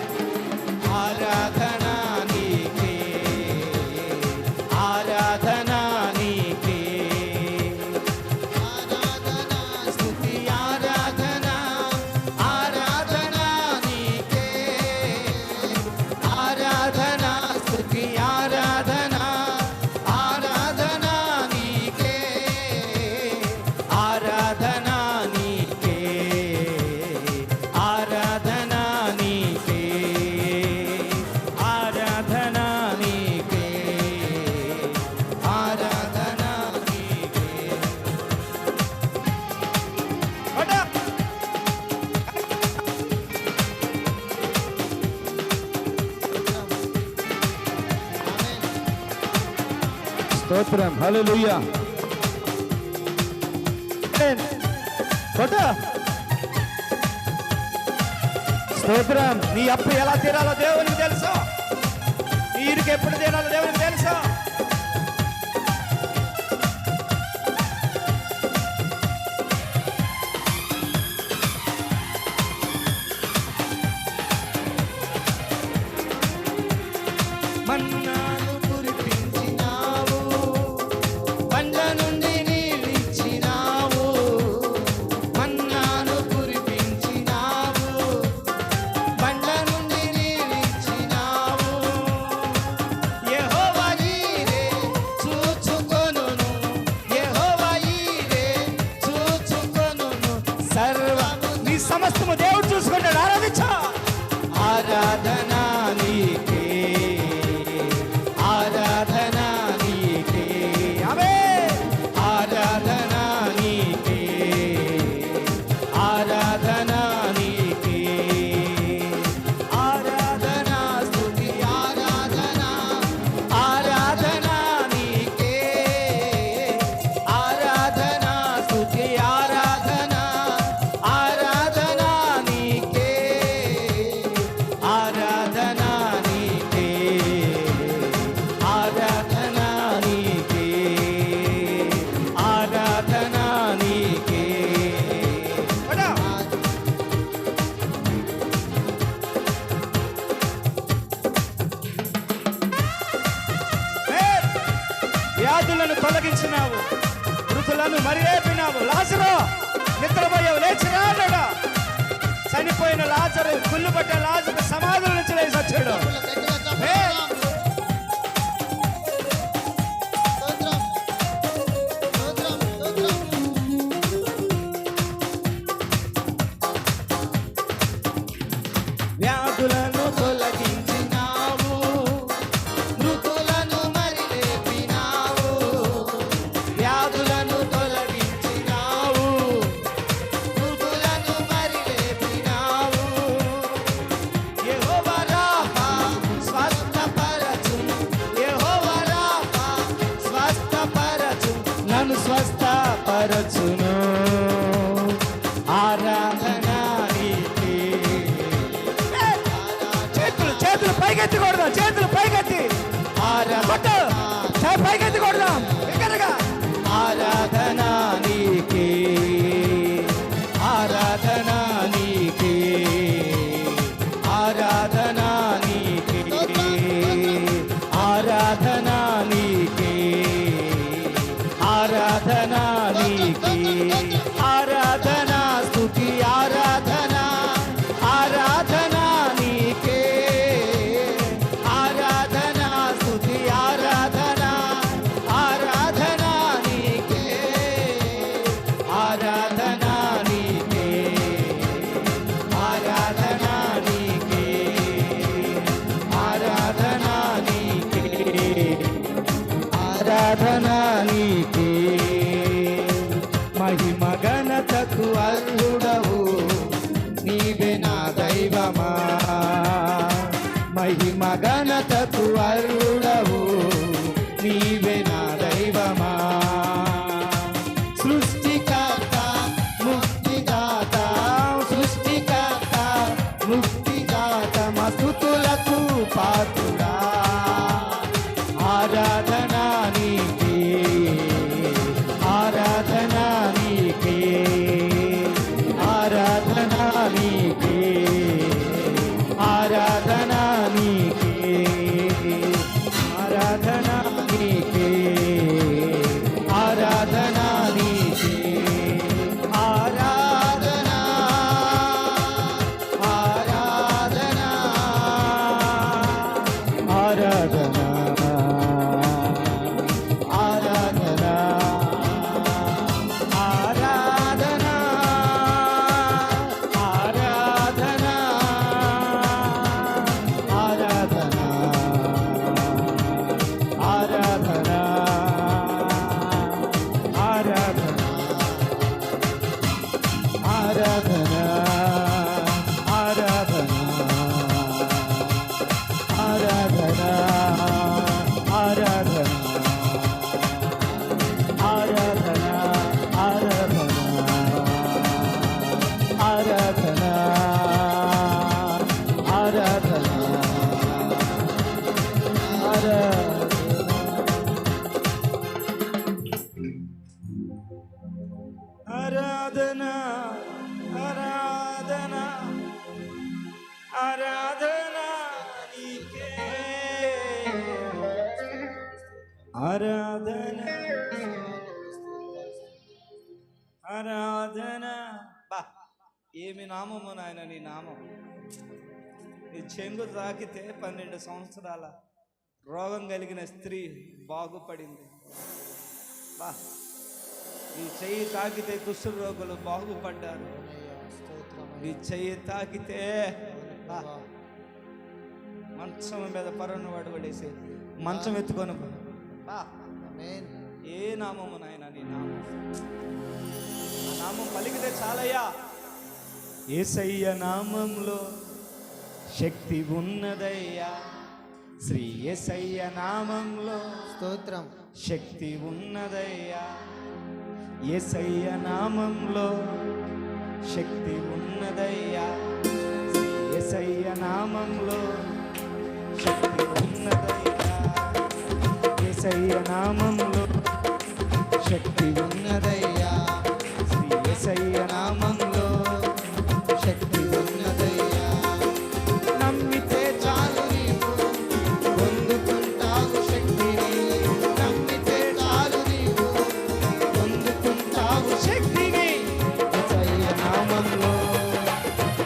Speaker 1: ఆరాధనా నీకే, ఆరాధనా నీకే. స్తుతి ఆరాధనా, ఆరాధనా నీకే. ఆరాధనా స్తుతి ఆరాధనా, ఆరాధనా నీకే. ఆరాధనా నీకే, ఆరాధనా నీకే. ఆరాధనా నీకే, ఆరాధనా నీకే. స్తోత్రం, హల్లెలూయా. స్తోత్రం. నీ అప్పు ఎలా తీరాలో దేవునికి తెలుసు, నీ ఇరుకు ఎప్పుడు తీరాలో దేవునికి తెలుసు. మన్నాను కురిపించినావు, బండ నుండి నీళ్ళిచ్చినావు. మన్నాను కురిపించినావు, బండ నుండి నీళ్ళిచ్చినావు. యెహోవా ఈరే చూచుకొనును, యెహోవా ఈరే చూచుకొనును. సర్వము నీ సమస్తము దేవుడు చూసుకుంటాడు. ఆరాధించా. ఆరాధనా నీకే, ఆరాధనా నీకే. ఆమేన్. ఆరాధనా నీకే, ఆరాధనా నీకే. ఆరాధనా స్తుతి ఆరాధనా, ఆరాధనా నీకే. ఆరాధనా స్తుతి ఆరాధనా, ఆరాధనా నీకే. ఆరాధనా నీకే, ఆరాధనా నీకే. ఆరాధనా నీకే. వ్యాధులను తొలగించినావు, మృతులను మరివేపినావు. లాజరు నిద్రపోయావు, లేచిరా అన్నాడు. చనిపోయిన లాజరు, కుళ్ళుపడ్డ లాజరు సమాధుల నుంచి లేచి వచ్చాడు. వ్యాధులను తొలగించినావు, మృతులను మరిలేపినావు. వ్యాధులను తొలగించినావు, మృతులను మరిలేపినావు. యెహోవా రాఫా స్వస్థపరచువాడవు, ఆరాధన నీకే, మహిమ ఘనతకు అర్హుడవు నీవే నా దైవమా, మహిమ ఘనతకు అర్హుడవు నీవే నా దైవమా. సృష్టికర్త ముక్తిదాత, సృష్టికర్త ముక్తిదాత మస్తుతులకు పాత్రుడా, ఆరాధన నీకే, ఆరాధన నీకే, ఆరాధన నీకే, ఆరాధన నీకే, ఆరాధన నీకే, ఆరాధన నీకే, ఆరాధన, ఆరాధన, ఆరాధన, ఆరాధన, ఆరాధన, ఆరాధన, ఆరాధన, ఆరాధన, ఆరాధన, ఆరాధన, ఆరాధన, ఆరాధన, ఆరాధన, ఆరాధన, ఆరాధన, ఆరాధన, ఆరాధన, ఆరాధన, ఆరాధన నీకే, ఆరాధన, ఆరాధన. బా, ఏమి నామము నాయన నీ నామం. నీ చెంగు తాకితే 12 సంవత్సరాల రోగం కలిగిన స్త్రీ బాగుపడింది. బా, నీ చెయ్యి తాకితే కుష్ఠ రోగులు బాగుపడ్డారు. నీ చెయ్యి తాకితే బా, మంచం మీద పరును పడేసి మంచం ఎత్తుకొని బా. ఏ నామము నాయన నీ నామం. ఆ నామం పలికితే చాలయ్యా. యేసయ్య నామంలో శక్తి ఉన్నదయ్యా, శ్రీ యేసయ్య నామంలో
Speaker 2: స్తోత్రం.
Speaker 1: శక్తి ఉన్నదయ్యా, యేసయ్య నామంలో శక్తి ఉన్నదయ్యా, శ్రీ యేసయ్య నామంలో శక్తి ఉన్నదయ్యా, యేసయ్య నామంలో శక్తి ఉన్నదయ్యా, శ్రీ యేసయ్య నామంలో శక్తి ఉన్నదయ్యా. నమ్మితే చాలు నీవు పొందుకుంటావు శక్తిని, నమ్మితే చాలు నీవు పొందుకుంటావు శక్తిని. యేసయ్య నామంలో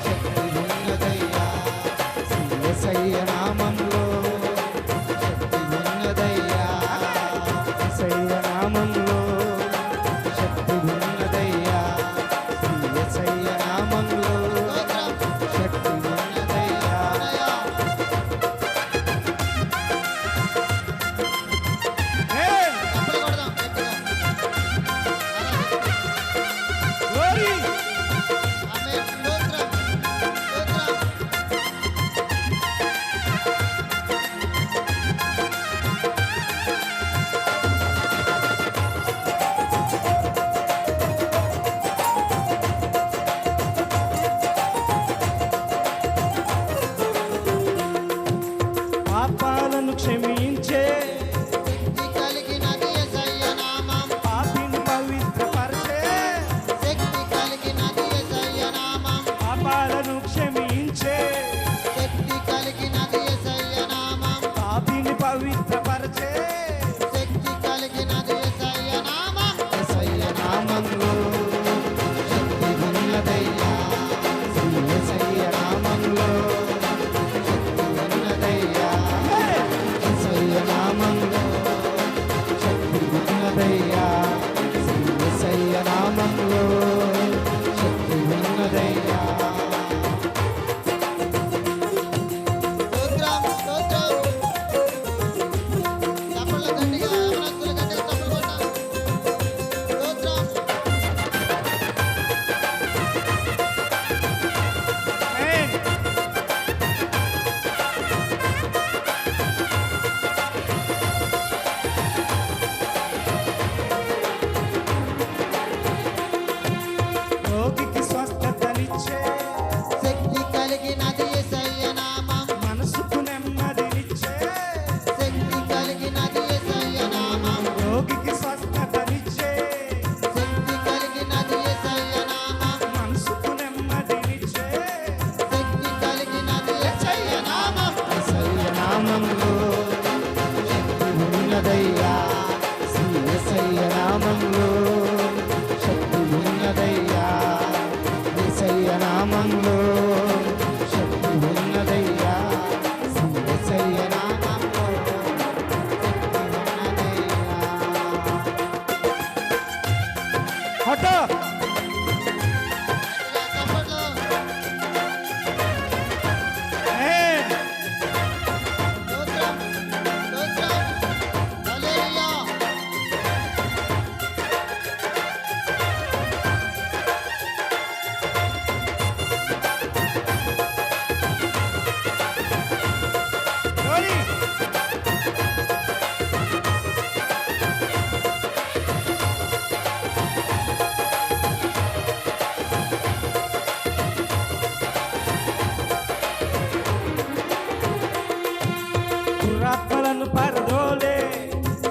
Speaker 1: శక్తి ఉన్నదయ్యా, శ్రీ యేసయ్య నామంలో శక్తి ఉన్నదయ్యా, యేసయ్య నామంలో శక్తి ఉన్నదయ్యా, శ్రీ యేసయ్య నామంలో శక్తి ఉన్నదయ్యా.
Speaker 2: చప్పట్లు కొడదాం గట్టిగా.
Speaker 1: Glory!
Speaker 2: ఆమేన్. స్తోత్రం. స్తోత్రం.
Speaker 1: పాపాలను క్షమించే
Speaker 2: శక్తి కలిగినది యేసయ్య నామం,
Speaker 1: పాపిని పవిత్రపరిచే,
Speaker 2: శక్తి కలిగినది యేసయ్య నామం,
Speaker 1: పాపాలను క్షమించే,
Speaker 2: శక్తి కలిగినది యేసయ్య నామం,
Speaker 1: పాపిని పవిత్రపరిచే,
Speaker 2: శక్తి కలిగినది యేసయ్య నామం.
Speaker 1: యేసయ్య నామంలో శక్తి ఉన్నదయ్యా, శ్రీ యేసయ్య నామంలో శక్తి ఉన్నదయ్యా, యేసయ్య నామంలో శక్తి ఉన్నదయ్యా, శ్రీ యేసయ్య నామంలో శక్తి ఉన్నదయ్యా.
Speaker 2: స్తోత్రం. స్తోత్రం. చప్పట్లు గట్టిగా, యవనస్తులు గట్టిగా
Speaker 1: దురాత్మలను పారదోలే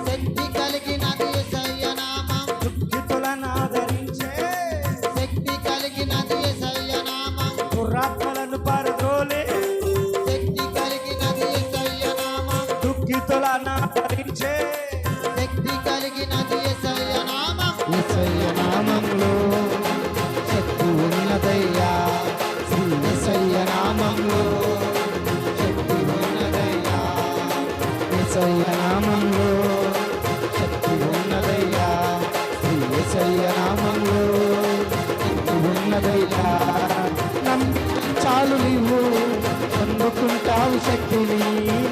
Speaker 2: శక్తి కలిగినది యేసయ్య నామం,
Speaker 1: దుఃఖితులను ఆదరించే
Speaker 2: శక్తి కలిగినది యేసయ్య నామం,
Speaker 1: దురాత్మలను పారదోలే
Speaker 2: శక్తి కలిగినది యేసయ్య నామం,
Speaker 1: దుఃఖితులను ఆదరించే
Speaker 2: శక్తి కలిగినది యేసయ్య నామం. యేసయ్య నామంలో శక్తి ఉన్నదయ్యా, శ్రీ యేసయ్య నామంలో శక్తి ఉన్నదయ్యా, యేసయ్య నామంలో శక్తి ఉన్నదయ్యా, శ్రీ యేసయ్య నామంలో శక్తి ఉన్నదయ్యా. నమ్మితే చాలు నీవు పొందుకుంటావు శక్తిని,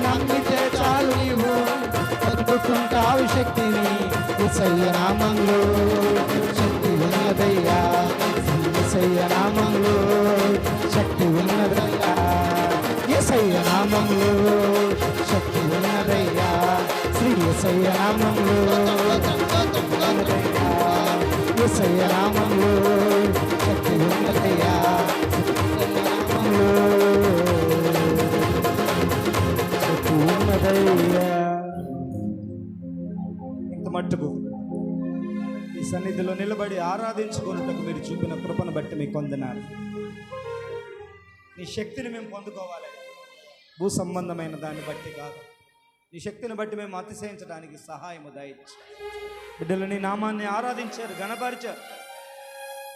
Speaker 2: నమ్మితే చాలు నీవు పొందుకుంటావు శక్తిని. యేసయ్య నామంలో శక్తి ఉన్నదయ్యా, శ్రీ యేసయ్య నామంలో శక్తి ఉన్నదయ్యా, యేసయ్య నామంలో శక్తి ఉన్నదయ్యా, శ్రీ యేసయ్య నామంలో ఉన్నదయ్యా, యేసయ్య నామంలో శక్తి ఉన్నదయ్యా, యేసయ్య నామంలో శక్తి ఉన్నదయ్యా.
Speaker 1: ఇంత మట్టుకు ఈ సన్నిధిలో నిలబడి ఆరాధించుకున్నట్టుకు మీరు చూపిన కృపను బట్టి మీకు వందనాలు. నీ శక్తిని మేము పొందుకోవాలి, భూ సంబంధమైన దాన్ని బట్టి కాదు. నీ శక్తిని బట్టి మేము అతిశయించడానికి సహాయము దయచి. బిడ్డలు నీ నామాన్ని ఆరాధించారు, గణపరిచారు.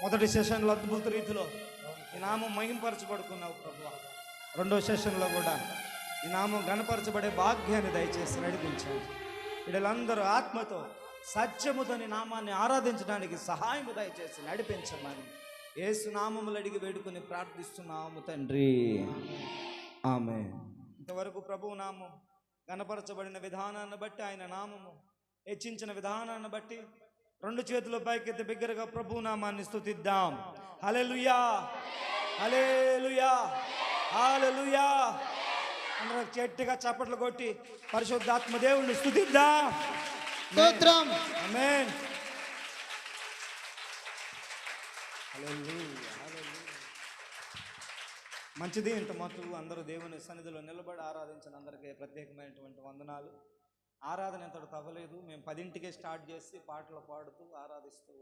Speaker 1: మొదటి సెషన్లో అద్భుత రీతిలో ఈ నామం మహింపరచబడుకున్నావు ప్రభువా. రెండో సెషన్లో కూడా ఈ నామం గణపరచబడే భాగ్యాన్ని దయచేసి నడిపించాను. వీళ్ళందరూ ఆత్మతో సత్యముతో నీ నామాన్ని ఆరాధించడానికి సహాయము దయచేసి నడిపించమని యేసు నామములు అడిగి వేడుకొని ప్రార్థిస్తున్నాము తండ్రి, ఆమేన్. ఇంతవరకు ప్రభువు నామం గణపరచబడిన విధానాన్ని బట్టి, ఆయన నామము హెచ్చించిన విధానాన్ని బట్టి రెండు చేతుల పైకెత్తి బిగ్గరగా ప్రభువు నామాన్ని స్తుతిద్దాం. హల్లెలూయా, హల్లెలూయా, హల్లెలూయా. అందరూ గట్టిగా చప్పట్లు కొట్టి పరిశుద్ధాత్మ దేవుణ్ణి స్తుతిద్దాం.
Speaker 2: స్తోత్రం.
Speaker 1: ఆమేన్. హల్లెలూయా, హల్లెలూయా. మంచిది. ఇంత మొత్తం అందరూ దేవుని సన్నిధిలో నిలబడి ఆరాధించిన అందరికీ ప్రత్యేకమైనటువంటి వందనాలు. ఆరాధన ఎంతటి తవ్వలేదు. మేము 10ంటికే స్టార్ట్ చేసి పాటలు పాడుతూ ఆరాధిస్తూ